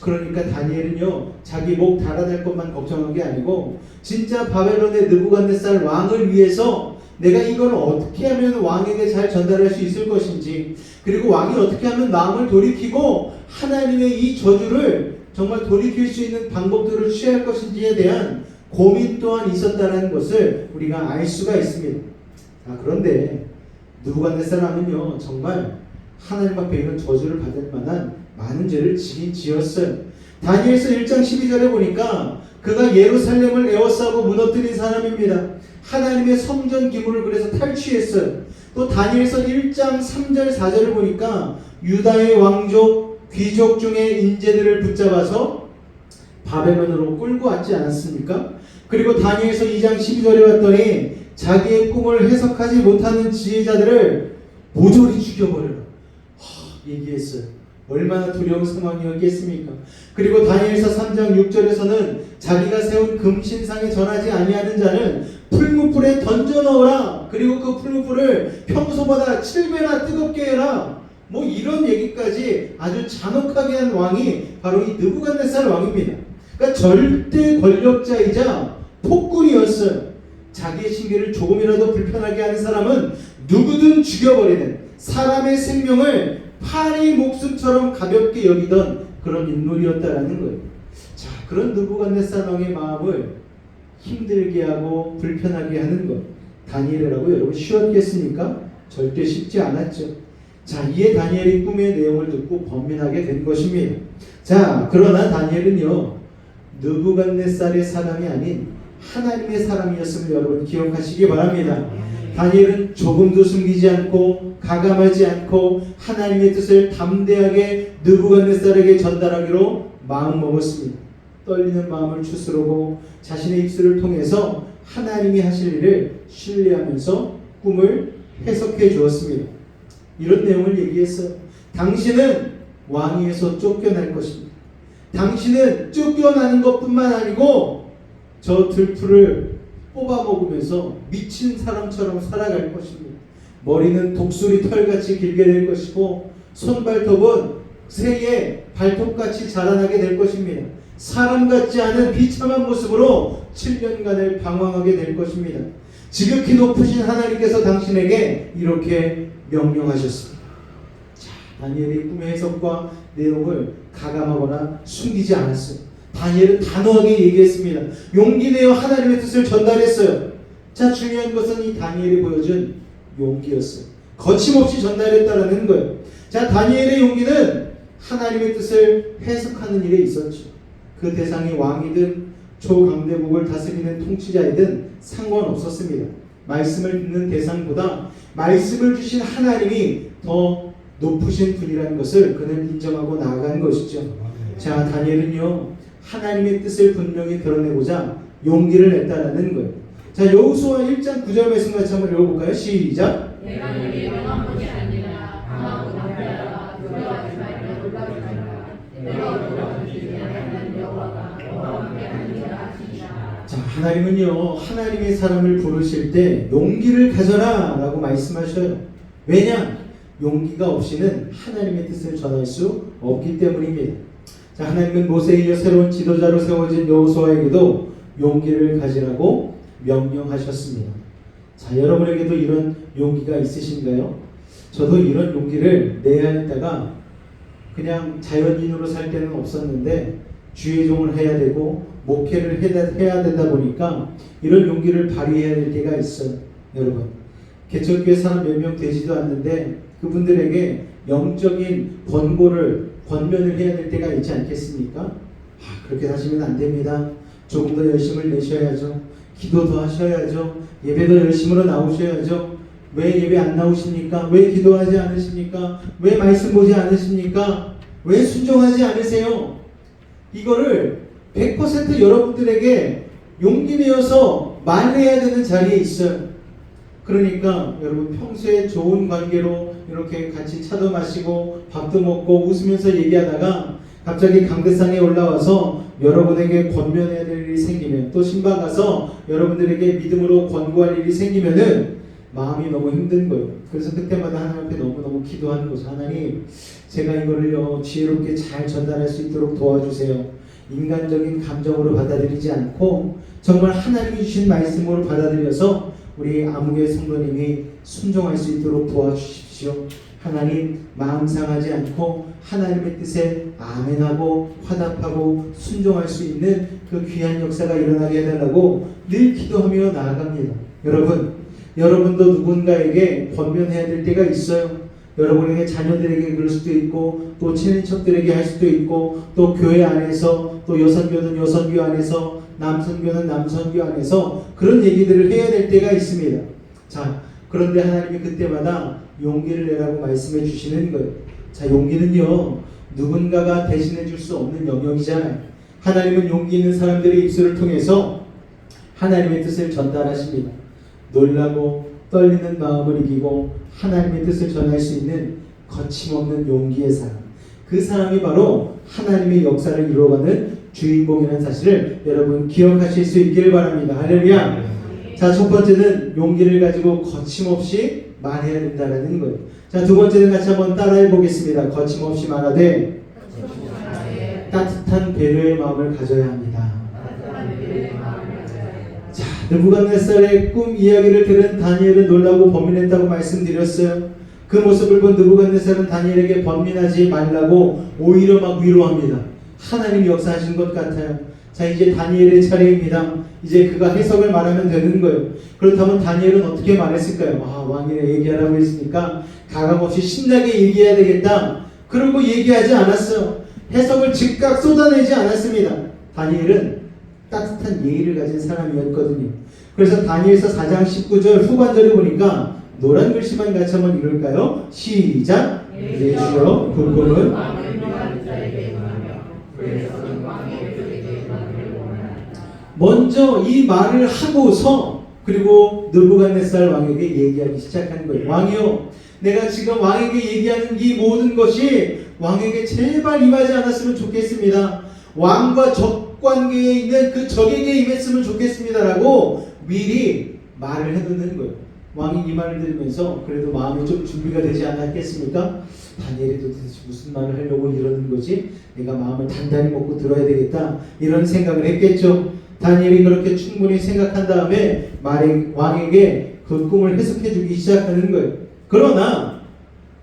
그러니까 다니엘은요, 자기 목 달아날 것만 걱정한 게 아니고 진짜 바벨론의 느부갓네살 왕을 위해서 내가 이걸 어떻게 하면 왕에게 잘 전달할 수 있을 것인지, 그리고 왕이 어떻게 하면 마음을 돌이키고 하나님의 이 저주를 정말 돌이킬 수 있는 방법들을 취할 것인지에 대한 고민 또한 있었다는 것을 우리가 알 수가 있습니다. 그런데 느부갓네살 왕은요, 정말 하나님 앞에 이런 저주를 받을 만한 많은 죄를 지긴 지었어요. 다니엘서 1장 12절에 보니까 그가 예루살렘을 에워싸고 무너뜨린 사람입니다. 하나님의 성전 기물을 그래서 탈취했어요. 또 다니엘서 1장 3절 4절을 보니까 유다의 왕족 귀족 중에 인재들을 붙잡아서 바벨론으로 끌고 왔지 않았습니까? 그리고 다니엘서 2장 12절에 봤더니 자기의 꿈을 해석하지 못하는 지혜자들을 모조리 죽여버려라 얘기했어요. 얼마나 두려운 상황이었겠습니까? 그리고 다니엘서 3장 6절에서는 자기가 세운 금신상에 전하지 아니하는 자는 풀무불에 던져 넣어라. 그리고 그 풀무불을 평소보다 7배나 뜨겁게 해라. 뭐 이런 얘기까지 아주 잔혹하게 한 왕이 바로 이 느부갓네살 왕입니다. 그러니까 절대 권력자이자 폭군이었어요. 자기의 신계를 조금이라도 불편하게 하는 사람은 누구든 죽여버리는, 사람의 생명을 파리 목숨처럼 가볍게 여기던 그런 인물이었다라는 거예요. 자, 그런 느부갓네살 왕의 마음을 힘들게 하고 불편하게 하는 것, 다니엘이라고 여러분 쉬웠겠습니까? 절대 쉽지 않았죠. 자, 이에 다니엘이 꿈의 내용을 듣고 번민하게 된 것입니다. 자, 그러나 다니엘은요, 느부갓네살의 사람이 아닌 하나님의 사람이었음을 여러분 기억하시기 바랍니다. 다니엘은 조금도 숨기지 않고 가감하지 않고 하나님의 뜻을 담대하게 느부갓네살에게 전달하기로 마음먹었습니다. 떨리는 마음을 추스르고 자신의 입술을 통해서 하나님이 하실 일을 신뢰하면서 꿈을 해석해 주었습니다. 이런 내용을 얘기했어요. 당신은 왕위에서 쫓겨날 것입니다. 당신은 쫓겨나는 것뿐만 아니고 저 들풀을 뽑아먹으면서 미친 사람처럼 살아갈 것입니다. 머리는 독수리 털같이 길게 될 것이고 손발톱은 새의 발톱같이 자라나게 될 것입니다. 사람 같지 않은 비참한 모습으로 7년간을 방황하게 될 것입니다. 지극히 높으신 하나님께서 당신에게 이렇게 명령하셨습니다. 자, 다니엘의 꿈의 해석과 내용을 가감하거나 숨기지 않았어요. 다니엘은 단호하게 얘기했습니다. 용기 내어 하나님의 뜻을 전달했어요. 자, 중요한 것은 이 다니엘이 보여준 용기였어요. 거침없이 전달했다라는 거예요. 자, 다니엘의 용기는 하나님의 뜻을 해석하는 일에 있었죠. 그 대상이 왕이든 초강대국을 다스리는 통치자이든 상관없었습니다. 말씀을 듣는 대상보다 말씀을 주신 하나님이 더 높으신 분이라는 것을 그는 인정하고 나아간 것이죠. 자, 다니엘은요, 하나님의 뜻을 분명히 드러내고자 용기를 냈다라는 거예요. 자, 여호수아 1장 9절 말씀 같이 한번 읽어볼까요? 시작. 내가 너에게 명한 것이 아니라 강하고 담대하라. 두려워하지 말며 놀라지 말라. 내가 어디로든지 내 하나님 여호와가 너와 함께 하느니라 하시니라. 자, 하나님은요, 하나님의 사람을 부르실 때 용기를 가져라 라고 말씀하셔요. 왜냐? 용기가 없이는 하나님의 뜻을 전할 수 없기 때문입니다. 자, 하나님은 모세에 이어 새로운 지도자로 세워진 여호수아에게도 용기를 가지라고 명령하셨습니다. 자, 여러분에게도 이런 용기가 있으신가요? 저도 이런 용기를 내야 했다가 그냥 자연인으로 살 때는 없었는데 주의 종을 해야 되고 목회를 해야 되다 보니까 이런 용기를 발휘해야 될 때가 있어요. 여러분, 개척교회 사람 몇 명 되지도 않는데 그분들에게 영적인 권면을 해야 될 때가 있지 않겠습니까? 그렇게 사시면 안 됩니다. 조금 더 열심을 내셔야죠. 기도도 하셔야죠. 예배도 열심으로 나오셔야죠. 왜 예배 안 나오십니까? 왜 기도하지 않으십니까? 왜 말씀 보지 않으십니까? 왜 순종하지 않으세요? 이거를 100% 여러분들에게 용기 내어서 말해야 되는 자리에 있어요. 그러니까 여러분 평소에 좋은 관계로 이렇게 같이 차도 마시고 밥도 먹고 웃으면서 얘기하다가 갑자기 강대상에 올라와서 여러분에게 권면해야 될 일이 생기면, 또 신방 가서 여러분들에게 믿음으로 권고할 일이 생기면은 마음이 너무 힘든 거예요. 그래서 그때마다 하나님 앞에 너무너무 기도하는 거죠. 하나님, 제가 이거를요 지혜롭게 잘 전달할 수 있도록 도와주세요. 인간적인 감정으로 받아들이지 않고 정말 하나님이 주신 말씀으로 받아들여서 우리 아무개 성도님이 순종할 수 있도록 도와주십시오. 하나님, 마음 상하지 않고 하나님의 뜻에 아멘하고 화답하고 순종할 수 있는 그 귀한 역사가 일어나게 해달라고 늘 기도하며 나아갑니다. 여러분도 누군가에게 권면해야 될 때가 있어요. 여러분에게 자녀들에게 그럴 수도 있고, 또 친인척들에게 할 수도 있고, 또 교회 안에서 또 여선교는 여선교 안에서, 남선교는 남선교 안에서 그런 얘기들을 해야 될 때가 있습니다. 자, 그런데 하나님이 그때마다 용기를 내라고 말씀해 주시는 거예요. 자, 용기는요, 누군가가 대신해 줄 수 없는 영역이잖아요. 하나님은 용기 있는 사람들의 입술을 통해서 하나님의 뜻을 전달하십니다. 놀라고 떨리는 마음을 이기고 하나님의 뜻을 전할 수 있는 거침없는 용기의 사람, 그 사람이 바로 하나님의 역사를 이루어가는 주인공이라는 사실을 여러분 기억하실 수 있기를 바랍니다. 할렐루야. 자, 첫 번째는 용기를 가지고 거침없이 말해야 된다는 거예요. 자, 두 번째는 같이 한번 따라해 보겠습니다. 거침없이 말하되 따뜻한 배려의 마음을 가져야 합니다. 자, 느부갓네살의 꿈 이야기를 들은 다니엘은 놀라고 번민했다고 말씀드렸어요. 그 모습을 본 느부갓네살은 다니엘에게 번민하지 말라고 오히려 막 위로합니다. 하나님이 역사하신 것 같아요. 자, 이제 다니엘의 차례입니다. 이제 그가 해석을 말하면 되는 거예요. 그렇다면 다니엘은 어떻게 말했을까요? 왕이 얘기하라고 했으니까 가감없이 신나게 얘기해야 되겠다. 그러고 얘기하지 않았어요. 해석을 즉각 쏟아내지 않았습니다. 다니엘은 따뜻한 예의를 가진 사람이었거든요. 그래서 다니엘서 4장 19절 후반절에 보니까 노란 글씨만 같이 한번 읽을까요? 시작! 내 주여 그 꿈은 먼저 이 말을 하고서 그리고 느부갓네살 왕에게 얘기하기 시작한 거예요. 왕이요, 내가 지금 왕에게 얘기하는 이 모든 것이 왕에게 제발 임하지 않았으면 좋겠습니다. 왕과 적관계에 있는 그 적에게 임했으면 좋겠습니다라고 미리 말을 해두는 거예요. 왕이 이 말을 들으면서 그래도 마음이 좀 준비가 되지 않았겠습니까? 다니엘이 도대체 무슨 말을 하려고 이러는 거지? 내가 마음을 단단히 먹고 들어야 되겠다, 이런 생각을 했겠죠. 다니엘이 그렇게 충분히 생각한 다음에 왕에게 그 꿈을 해석해 주기 시작하는 거예요. 그러나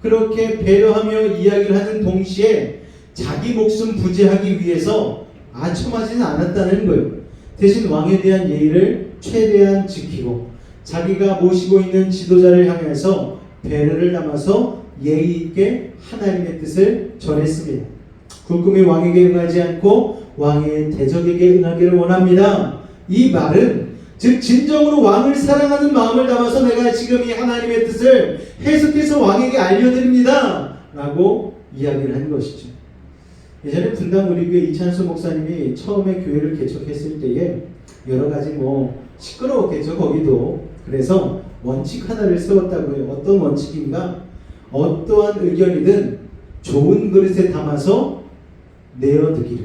그렇게 배려하며 이야기를 하는 동시에 자기 목숨 부지하기 위해서 아첨하지는 않았다는 거예요. 대신 왕에 대한 예의를 최대한 지키고 자기가 모시고 있는 지도자를 향해서 배려를 담아서 예의 있게 하나님의 뜻을 전했습니다. 그 꿈이 왕에게 응하지 않고 왕의 대적에게 응하기를 원합니다. 이 말은 즉 진정으로 왕을 사랑하는 마음을 담아서 내가 지금 이 하나님의 뜻을 해석해서 왕에게 알려드립니다 라고 이야기를 한 것이죠. 예전에 분당 우리교회 이찬수 목사님이 처음에 교회를 개척했을 때에 여러 가지 시끄러웠겠죠, 거기도. 그래서 원칙 하나를 세웠다고 해요. 어떤 원칙인가? 어떠한 의견이든 좋은 그릇에 담아서 내어드기로.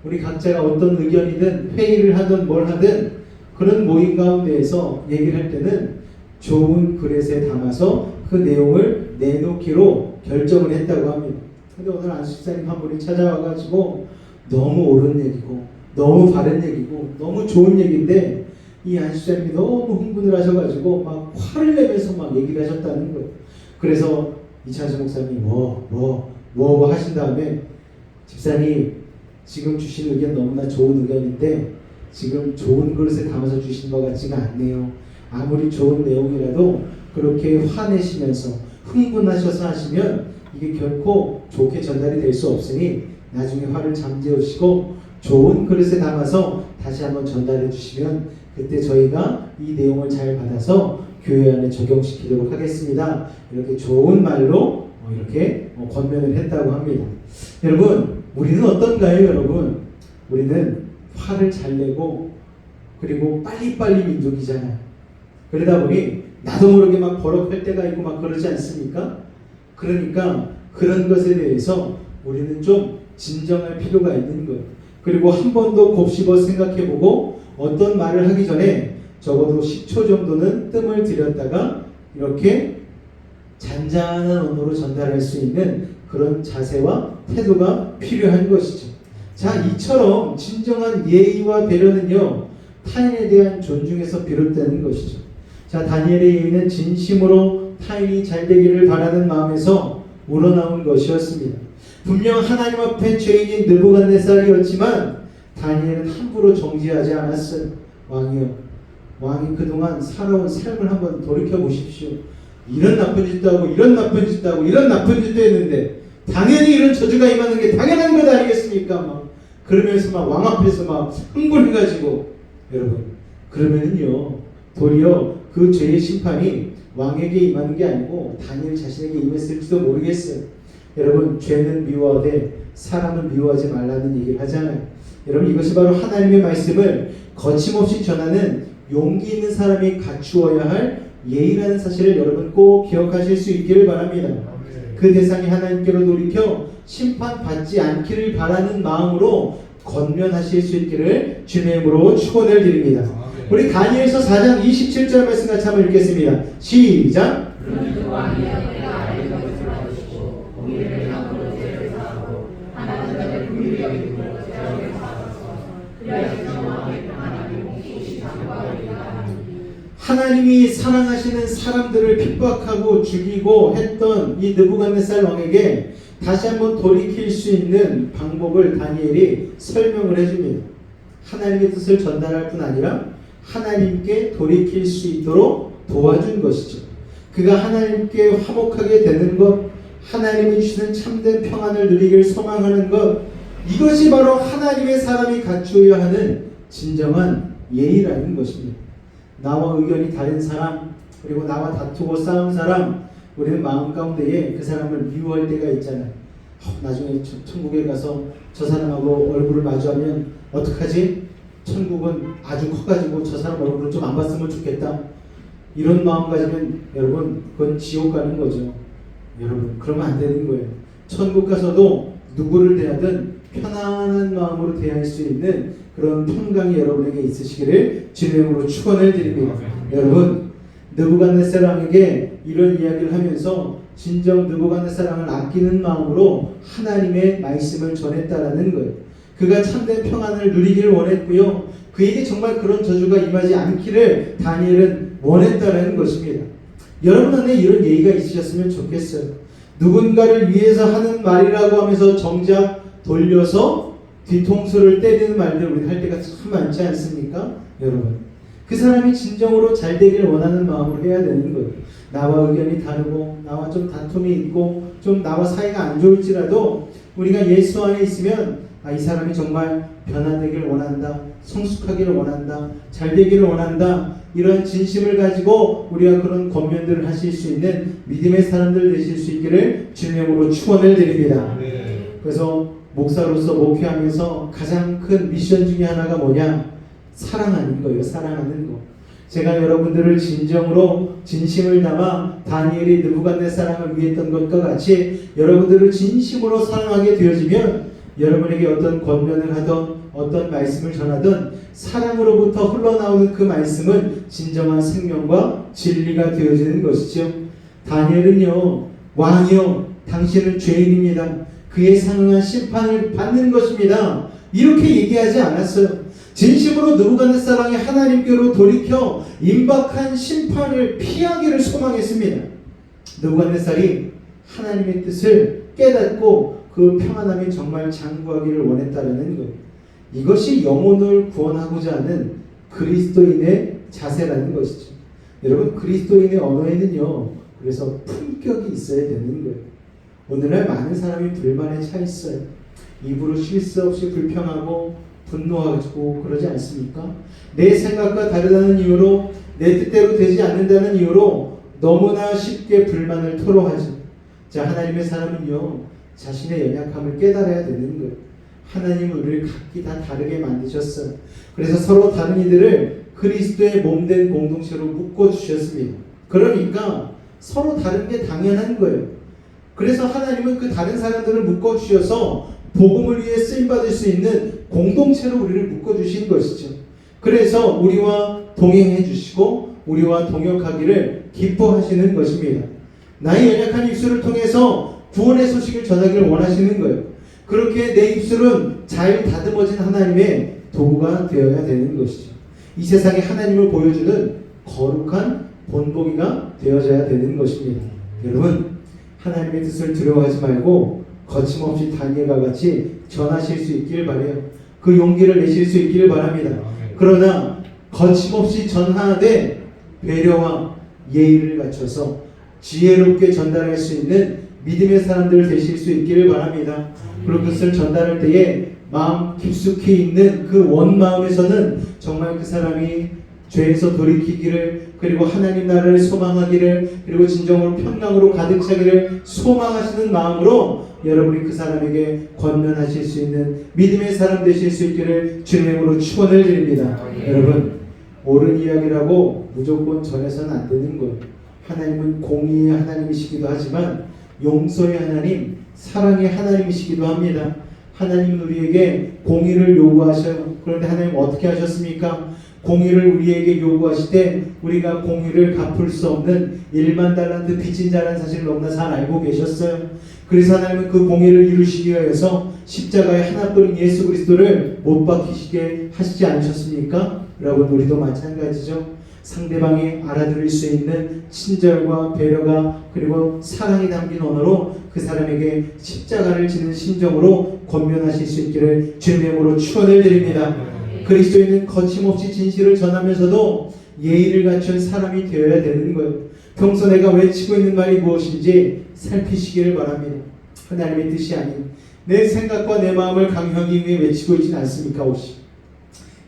우리 각자가 어떤 의견이든 회의를 하든 뭘 하든 그런 모임 가운데에서 얘기를 할 때는 좋은 그릇에 담아서 그 내용을 내놓기로 결정을 했다고 합니다. 근데 오늘 안수집사님 한 분이 찾아와가지고 너무 옳은 얘기고 너무 바른 얘기고 너무 좋은 얘기인데 이 안수집사님이 너무 흥분을 하셔가지고 막 화를 내면서 막 얘기를 하셨다는 거예요. 그래서 이찬수 목사님이 뭐 하신 다음에 집사님 지금 주신 의견 너무나 좋은 의견인데 지금 좋은 그릇에 담아서 주신 것 같지가 않네요. 아무리 좋은 내용이라도 그렇게 화내시면서 흥분하셔서 하시면 이게 결코 좋게 전달이 될 수 없으니 나중에 화를 잠재우시고 좋은 그릇에 담아서 다시 한번 전달해 주시면 그때 저희가 이 내용을 잘 받아서 교회 안에 적용시키도록 하겠습니다. 이렇게 좋은 말로 이렇게 권면을 했다고 합니다. 여러분, 우리는 어떤가요, 여러분? 우리는 화를 잘 내고 그리고 빨리빨리 민족이잖아요. 그러다 보니 나도 모르게 막 버럭할 때가 있고 막 그러지 않습니까? 그러니까 그런 것에 대해서 우리는 좀 진정할 필요가 있는 거예요. 그리고 한 번 더 곱씹어 생각해보고 어떤 말을 하기 전에 적어도 10초 정도는 뜸을 들였다가 이렇게 잔잔한 언어로 전달할 수 있는 그런 자세와 태도가 필요한 것이죠. 자, 이처럼 진정한 예의와 배려는요, 타인에 대한 존중에서 비롯되는 것이죠. 자, 다니엘의 예의는 진심으로 타인이 잘 되기를 바라는 마음에서 우러나온 것이었습니다. 분명 하나님 앞에 죄인인 느부갓네살이었지만 다니엘은 함부로 정지하지 않았어요. 왕이 그동안 살아온 삶을 한번 돌이켜 보십시오. 이런 나쁜 짓도 하고 이런 나쁜 짓도 하고 이런 나쁜 짓도 했는데 당연히 이런 저주가 임하는 게 당연한 것 아니겠습니까? 그러면서 막 왕 앞에서 막 흥분해가지고 여러분 그러면은요 도리어 그 죄의 심판이 왕에게 임하는 게 아니고 다니엘 자신에게 임했을지도 모르겠어요. 여러분 죄는 미워하되 사람은 미워하지 말라는 얘기를 하잖아요. 여러분 이것이 바로 하나님의 말씀을 거침없이 전하는 용기 있는 사람이 갖추어야 할 예의라는 사실을 여러분 꼭 기억하실 수 있기를 바랍니다. 그 대상이 하나님께로 돌이켜 심판받지 않기를 바라는 마음으로 권면하실 수 있기를 주님의 이름으로 축원을 드립니다. 우리 다니엘서 4장 27절 말씀 같이 한번 읽겠습니다. 시작. 하나님이 사랑하시는 사람들을 핍박하고 죽이고 했던 이 느부갓네살 왕에게 다시 한번 돌이킬 수 있는 방법을 다니엘이 설명을 해줍니다. 하나님의 뜻을 전달할 뿐 아니라 하나님께 돌이킬 수 있도록 도와준 것이죠. 그가 하나님께 화목하게 되는 것, 하나님이 주시는 참된 평안을 누리길 소망하는 것, 이것이 바로 하나님의 사람이 갖추어야 하는 진정한 예의라는 것입니다. 나와 의견이 다른 사람, 그리고 나와 다투고 싸운 사람, 우리는 마음 가운데에 그 사람을 미워할 때가 있잖아요. 나중에 천국에 가서 저 사람하고 얼굴을 마주하면 어떡하지? 천국은 아주 커가지고 저 사람 얼굴을 좀 안 봤으면 좋겠다. 이런 마음 가지면 여러분 그건 지옥 가는 거죠. 여러분 그러면 안 되는 거예요. 천국 가서도 누구를 대하든 편안한 마음으로 대할 수 있는 그런 평강이 여러분에게 있으시기를 주님의 이름으로 축원을 드립니다. 여러분 느부갓네살 왕에게 이런 이야기를 하면서 진정 느부갓네살 왕을 아끼는 마음으로 하나님의 말씀을 전했다라는 거예요. 그가 참된 평안을 누리기를 원했고요. 그에게 정말 그런 저주가 임하지 않기를 다니엘은 원했다라는 것입니다. 여러분 안에 이런 예의가 있으셨으면 좋겠어요. 누군가를 위해서 하는 말이라고 하면서 정작 돌려서 뒤통수를 때리는 말들 우리 할 때가 참 많지 않습니까? 여러분 그 사람이 진정으로 잘 되기를 원하는 마음으로 해야 되는 거예요. 나와 의견이 다르고 나와 좀 다툼이 있고 좀 나와 사이가 안 좋을지라도 우리가 예수 안에 있으면 이 사람이 정말 변화되기를 원한다, 성숙하기를 원한다, 잘 되기를 원한다, 이런 진심을 가지고 우리가 그런 권면들을 하실 수 있는 믿음의 사람들 되실 수 있기를 주님의 이름으로 축원을 드립니다. 그래서 목사로서 목회하면서 가장 큰 미션 중에 하나가 뭐냐? 사랑하는 거예요. 사랑하는 거. 제가 여러분들을 진정으로 진심을 담아 다니엘이 느부갓네살 왕을 위했던 것과 같이 여러분들을 진심으로 사랑하게 되어지면 여러분에게 어떤 권면을 하던 어떤 말씀을 전하던 사랑으로부터 흘러나오는 그 말씀은 진정한 생명과 진리가 되어지는 것이죠. 다니엘은요, 왕이요, 당신은 죄인입니다. 그에 상응한 심판을 받는 것입니다. 이렇게 얘기하지 않았어요. 진심으로 느부갓네살 왕이 하나님께로 돌이켜 임박한 심판을 피하기를 소망했습니다. 느부갓네살이 하나님의 뜻을 깨닫고 그 평안함이 정말 장구하기를 원했다는 것. 이것이 영혼을 구원하고자 하는 그리스도인의 자세라는 것이죠. 여러분 그리스도인의 언어에는요. 그래서 품격이 있어야 되는 거예요. 오늘날 많은 사람이 불만에 차 있어요. 입으로 쉴 새 없이 불평하고 분노하고 그러지 않습니까? 내 생각과 다르다는 이유로 내 뜻대로 되지 않는다는 이유로 너무나 쉽게 불만을 토로하죠. 자, 하나님의 사람은요. 자신의 연약함을 깨달아야 되는 거예요. 하나님은 우리를 각기 다 다르게 만드셨어요. 그래서 서로 다른 이들을 그리스도의 몸된 공동체로 묶어주셨습니다. 그러니까 서로 다른 게 당연한 거예요. 그래서 하나님은 그 다른 사람들을 묶어주셔서 복음을 위해 쓰임받을 수 있는 공동체로 우리를 묶어주신 것이죠. 그래서 우리와 동행해 주시고 우리와 동역하기를 기뻐하시는 것입니다. 나의 연약한 입술을 통해서 구원의 소식을 전하기를 원하시는 거예요. 그렇게 내 입술은 잘 다듬어진 하나님의 도구가 되어야 되는 것이죠. 이 세상에 하나님을 보여주는 거룩한 본보기가 되어져야 되는 것입니다. 여러분 하나님의 뜻을 두려워하지 말고 거침없이 다니엘과 같이 전하실 수 있기를 바라요. 그 용기를 내실 수 있기를 바랍니다. 그러나 거침없이 전하되 배려와 예의를 갖춰서 지혜롭게 전달할 수 있는 믿음의 사람들 되실 수 있기를 바랍니다. 그리고 그것을 전달할 때에 마음 깊숙이 있는 그 원마음에서는 정말 그 사람이 죄에서 돌이키기를, 그리고 하나님 나라를 소망하기를, 그리고 진정으로 평강으로 가득 차기를 소망하시는 마음으로 여러분이 그 사람에게 권면하실 수 있는 믿음의 사람 되실 수 있기를 주님으로 축원을 드립니다. 여러분, 옳은 이야기라고 무조건 전해서는 안 되는 거예요. 하나님은 공의의 하나님이시기도 하지만 용서의 하나님, 사랑의 하나님이시기도 합니다. 하나님은 우리에게 공의를 요구하셔요. 그런데 하나님 어떻게 하셨습니까? 공의를 우리에게 요구하실 때 우리가 공의를 갚을 수 없는 1만 달란트 빚진 자라는 사실을 너무나 잘 알고 계셨어요. 그래서 하나님은 그 공의를 이루시기 위해서 십자가에 하나뿐인 예수 그리스도를 못 박히시게 하시지 않으셨습니까? 여러분, 우리도 마찬가지죠. 상대방이 알아들을 수 있는 친절과 배려가, 그리고 사랑이 담긴 언어로 그 사람에게 십자가를 지는 심정으로 권면하실 수 있기를 주님의 이름으로 축원을 드립니다. 그리스도인은 거침없이 진실을 전하면서도 예의를 갖춘 사람이 되어야 되는 거예요. 평소 내가 외치고 있는 말이 무엇인지 살피시기를 바랍니다. 하나님의 뜻이 아닌 내 생각과 내 마음을 강요하기 위해 외치고 있지는 않습니까? 혹시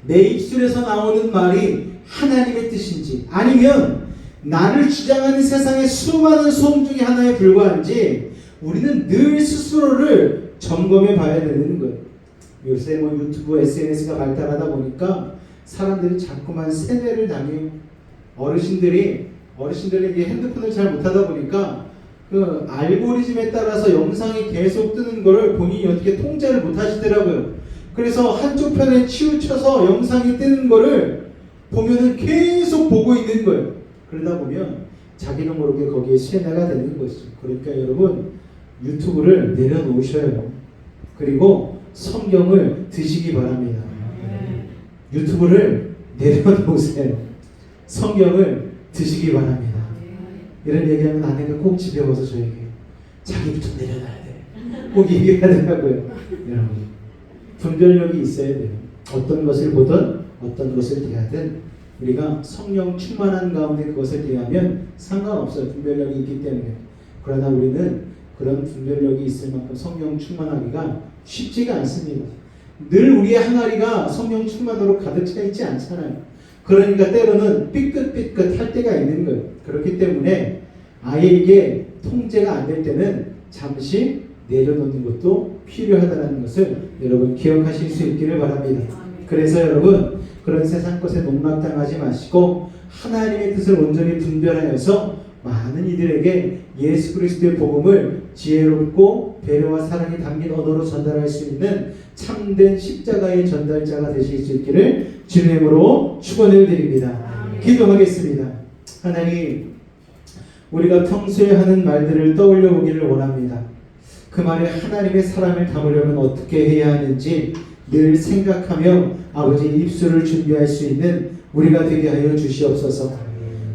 내 입술에서 나오는 말이 하나님의 뜻인지, 아니면 나를 주장하는 세상의 수많은 소음 중에 하나에 불과한지 우리는 늘 스스로를 점검해 봐야 되는 거예요. 요새 유튜브, SNS가 발달하다 보니까 사람들이 자꾸만 세뇌를 당해요. 어르신들이 이게 핸드폰을 잘 못하다 보니까 그 알고리즘에 따라서 영상이 계속 뜨는 거를 본인이 어떻게 통제를 못 하시더라고요. 그래서 한쪽 편에 치우쳐서 영상이 뜨는 거를 보면은 계속 보고 있는 거예요. 그러다 보면 자기는 모르게 거기에 세뇌가 되는 것이죠. 그러니까 여러분, 유튜브를 내려놓으셔요. 그리고 성경을 드시기 바랍니다. 유튜브를 내려놓으세요. 성경을 드시기 바랍니다. 이런 얘기하면 아내가 꼭 집에 와서 저에게 자기부터 내려놔야 돼, 꼭 얘기하더라고요. 여러분, 분별력이 있어야 돼요. 어떤 것을 보든 어떤 것을 대하든 우리가 성령 충만한 가운데 그것을 대하면 상관없어요. 분별력이 있기 때문에. 그러나 우리는 그런 분별력이 있을 만큼 성령 충만하기가 쉽지가 않습니다. 늘 우리의 항아리가 성령 충만으로 가득 차 있지 않잖아요. 그러니까 때로는 삐끗삐끗 할 때가 있는 거예요. 그렇기 때문에 아예 이게 통제가 안 될 때는 잠시 내려놓는 것도 필요하다는 것을 여러분 기억하실 수 있기를 바랍니다. 그래서 여러분, 그런 세상 것에 농락당하지 마시고 하나님의 뜻을 온전히 분별하여서 많은 이들에게 예수 그리스도의 복음을 지혜롭고 배려와 사랑이 담긴 언어로 전달할 수 있는 참된 십자가의 전달자가 되실 수 있기를 주님의 이름으로 축원을 드립니다. 기도하겠습니다. 하나님, 우리가 평소에 하는 말들을 떠올려 보기를 원합니다. 그 말에 하나님의 사랑을 담으려면 어떻게 해야 하는지 늘 생각하며 아버지 입술을 준비할 수 있는 우리가 되게 하여 주시옵소서.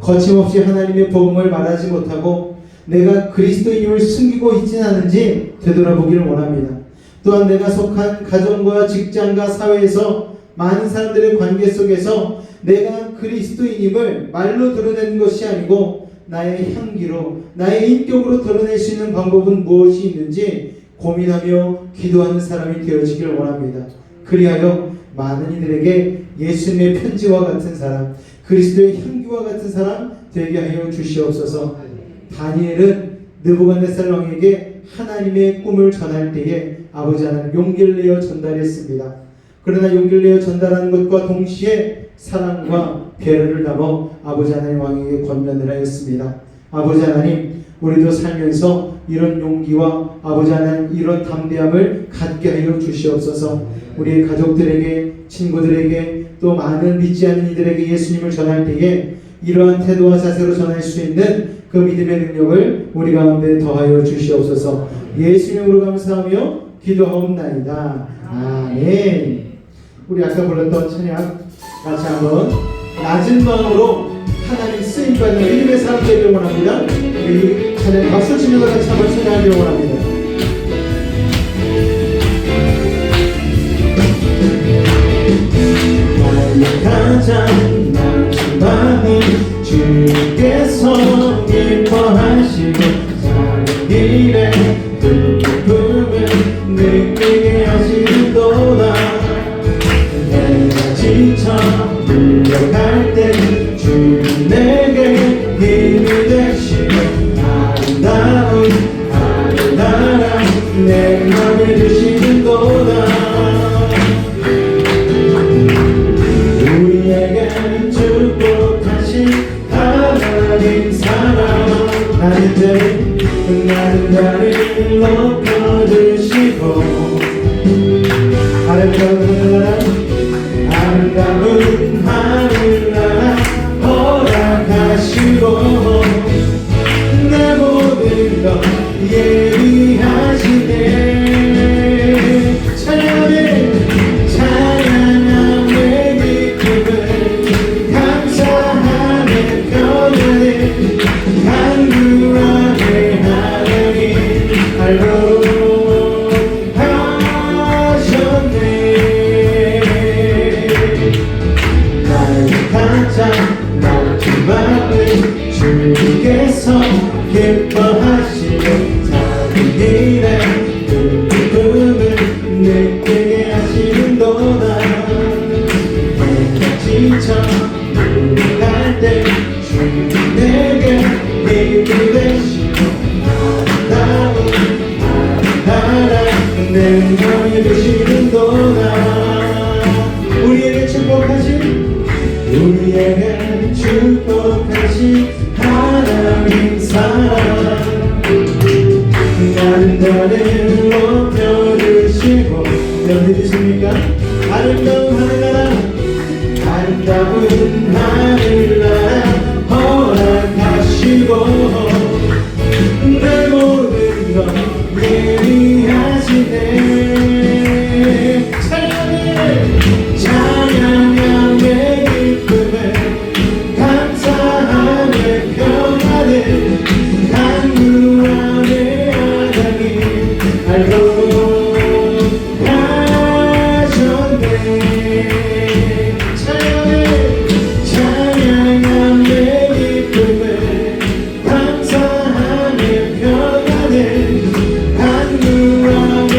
거침없이 하나님의 복음을 말하지 못하고 내가 그리스도인임을 숨기고 있지는 않은지 되돌아보기를 원합니다. 또한 내가 속한 가정과 직장과 사회에서 많은 사람들의 관계 속에서 내가 그리스도인임을 말로 드러내는 것이 아니고 나의 향기로, 나의 인격으로 드러낼 수 있는 방법은 무엇이 있는지 고민하며 기도하는 사람이 되어지기를 원합니다. 그리하여 많은 이들에게 예수님의 편지와 같은 사람, 그리스도의 향기와 같은 사람 되게 하여 주시옵소서. 다니엘은 느부갓네살 왕에게 하나님의 꿈을 전할 때에 아버지 하나님 용기를 내어 전달했습니다. 그러나 용기를 내어 전달하는 것과 동시에 사랑과 배려를 담아 아버지 하나님 왕에게 권면을 하였습니다. 아버지 하나님, 우리도 살면서 이런 용기와 아버지 하나님 이런 담대함을 갖게 하여 주시옵소서. 우리의 가족들에게, 친구들에게, 또 많은 믿지 않는 이들에게 예수님을 전할 때에 이러한 태도와 자세로 전할 수 있는 그 믿음의 능력을 우리 가운데 더하여 주시옵소서. 예수님으로 감사하며 기도하옵나이다. 아멘. 우리 아까 불렀던 찬양 같이 한번 낮은 마음으로 하나님 쓰임받는 믿음의 사람 되기를 원합니다. 우리 찬양 박수 치면서 같이 한번 찬양하기를 원합니다. 나의 가장 낮은 마음이 주께서 기뻐하시고 작은 일에 내 맘에 드시는도다. 우리에게 축복하신 하나님 사랑, 나는 나를 높여주시고 아름다운 하늘나라 허락하시고 내 모든 것 예비하시네. 찬양함의 기쁨을 감사하며 표현해 간구하네. 하나님 알고 주께서 기뻐하시고 작은 일에 큰 기쁨을 느끼게 하시는도다. 내가 지쳐 무력할 때 주님 내게 힘이 되시고 아름다운 내 맘에 드시는도다. 우리에게 축복하신 하나님 사랑, 나는 너를 높여주시고 믿으십니까? 아름다운 하늘나라 허락하시고 내 모든 것 예비하시네. 찬양함의 기쁨을 감사하며 평안을 간구하네. 하나님 알고 하셨네. 찬양함의 기쁨을 감사하며 평안을 간구하네.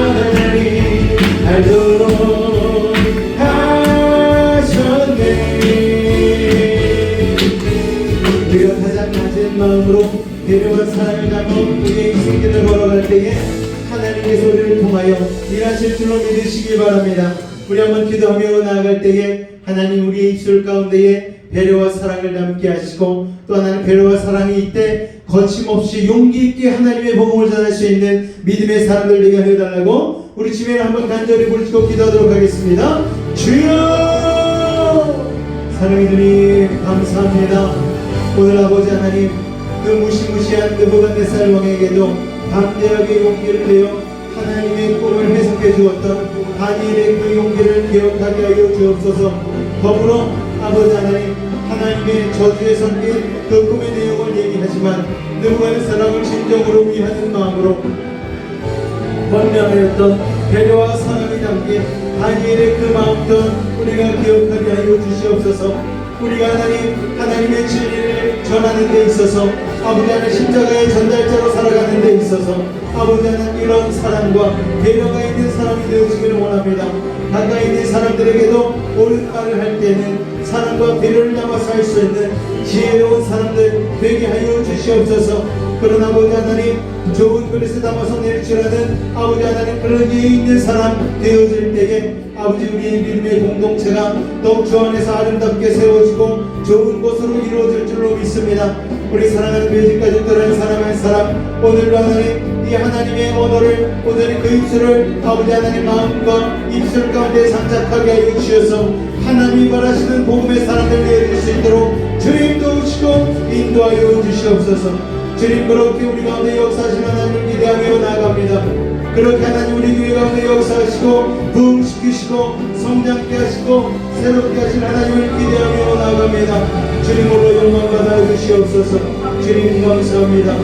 하나님 알고 우리가 가장 낮은 마음으로 배려와 사랑을 담아 우리의 인생길을 걸어갈 때에 하나님의 소리를 통하여 일하실 줄로 믿으시기 바랍니다. 우리 한번 기도하며 나아갈 때에 하나님 우리의 입술 가운데에 배려와 사랑을 담게 하시고 또 하나님 배려와 사랑이 이때 거침없이 용기 있게 하나님의 복음을 전할 수 있는 믿음의 사람들 되게 해달라고 우리 집에는 한번 간절히 부르시고 기도하도록 하겠습니다. 주여! 사랑의 주님 감사합니다. 오늘 아버지 하나님 그 무시무시한 느부갓네살 왕에게도 담대하게 용기를 내어 하나님의 꿈을 해석해 주었던 다니엘의 그 용기를 기억하게 하여 주옵소서. 더불어 아버지 하나님의 저주에 섞인 그 꿈의 내용을 얘기하지만 느부갓네살 왕을 진정으로 위하는 마음으로 번명하였던 배려와 사랑이 담긴 다니엘의 그 마음도 우리가 기억하게 하여 주시옵소서. 우리가 하나님의 진리를 전하는 데 있어서 아버지 하나님 십자가의 전달자로 살아가는 데 있어서 아버지 하나님 이런 사랑과 배려가 있는 사람이 되어지기를 원합니다. 가까이 있는 사람들에게도 옳은 말을 할 때는 사랑과 배려를 담아서 할 수 있는 지혜로운 사람들 되게 하여 주시옵소서. 그런 아버지 하나님 좋은 그릇에 담아서 내리치라는 아버지 하나님 그런 예의 있는 사람 되어질 때에 아버지 우리의 믿음의 공동체가 더욱 주 안에서 아름답게 세워지고 좋은 것으로 이루어질 줄로 믿습니다. 우리 사랑하는 매직가족들 한 사람 한 사람 오늘도 하나님 이 하나님의 언어를 오늘 그 입술을 아버지 하나님 마음과 입술 가운데 장착하게 하여 주셔서 하나님이 바라시는 복음의 사람들 되어질 수 있도록 주님 도우시고 인도하여 주시옵소서. 주님 그렇게 우리 가운데 역사하시는 하나님을 기대하며 나아갑니다. 그렇게 하나님 우리 교회 가운데 역사하시고 부흥시키시고 성장케 하시고 새롭게 하신 하나님을 기대하며 나아갑니다. 주님으로 영광 받아 주시옵소서. 주님 감사합니다.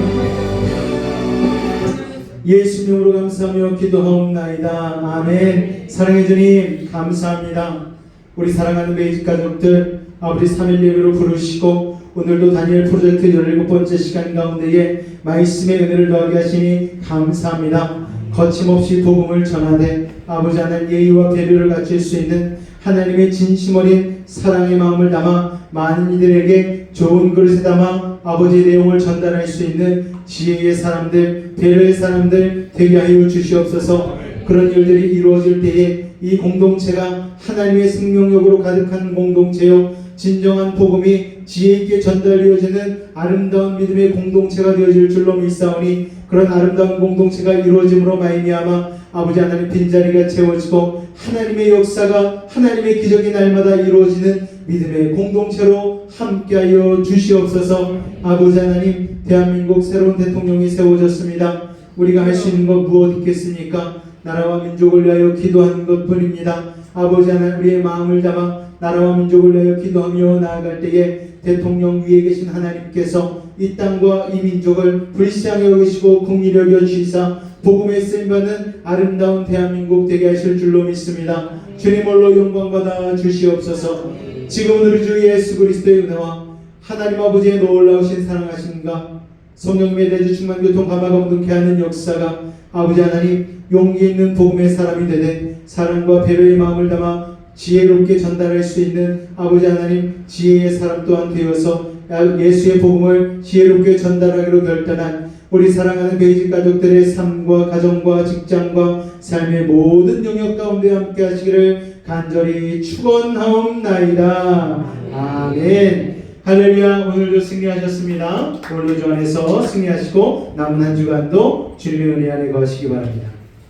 예수님으로 감사하며 기도하옵나이다. 아멘. 사랑의 주님 감사합니다. 우리 사랑하는 매직 가족들 아버지 3일 예배로 부르시고 오늘도 다니엘 프로젝트 17번째 시간 가운데에 말씀의 은혜를 더하게 하시니 감사합니다. 거침없이 복음을 전하되 아버지 하나님 예의와 배려를 갖출 수 있는 하나님의 진심 어린 사랑의 마음을 담아 많은 이들에게 좋은 그릇에 담아 아버지의 내용을 전달할 수 있는 지혜의 사람들, 배려의 사람들 되게 하여 주시옵소서. 그런 일들이 이루어질 때에 이 공동체가 하나님의 생명력으로 가득한 공동체요 진정한 복음이 지혜 있게 전달되어지는 아름다운 믿음의 공동체가 되어질 줄로 믿사오니 그런 아름다운 공동체가 이루어짐으로 말미암아 아버지 하나님 빈자리가 채워지고 하나님의 역사가 하나님의 기적이 날마다 이루어지는 믿음의 공동체로 함께하여 주시옵소서. 아버지 하나님 대한민국 새로운 대통령이 세워졌습니다. 우리가 할 수 있는 것 무엇 있겠습니까? 나라와 민족을 위하여 기도하는 것뿐입니다. 아버지 하나님 우리의 마음을 담아 나라와 민족을 위하여 기도하며 나아갈 때에 대통령 위에 계신 하나님께서 이 땅과 이 민족을 불쌍히 여기시고 긍휼히 여겨 주시사 복음에 쓰임받는 아름다운 대한민국 되게 하실 줄로 믿습니다. 주님 홀로 영광 받아 주시옵소서. 지금은 우리 주 예수 그리스도의 은혜와 하나님 아버지의 놀라우신 사랑하심과 성령님의 대주 충만 교통 감화가 온동케 하는 역사가 아버지 하나님 용기 있는 복음의 사람이 되되 사랑과 배려의 마음을 담아 지혜롭게 전달할 수 있는 아버지 하나님 지혜의 사람 또한 되어서 예수의 복음을 지혜롭게 전달하기로 결단한 우리 사랑하는 베이직 가족들의 삶과 가정과 직장과 삶의 모든 영역 가운데 함께 하시기를 간절히 축원하옵나이다. 아멘. 할렐루야. 오늘도 승리하셨습니다. 오늘도 주 안에서 승리하시고 남은 한 주간도 주님의 은혜 안에 거하시기 바랍니다.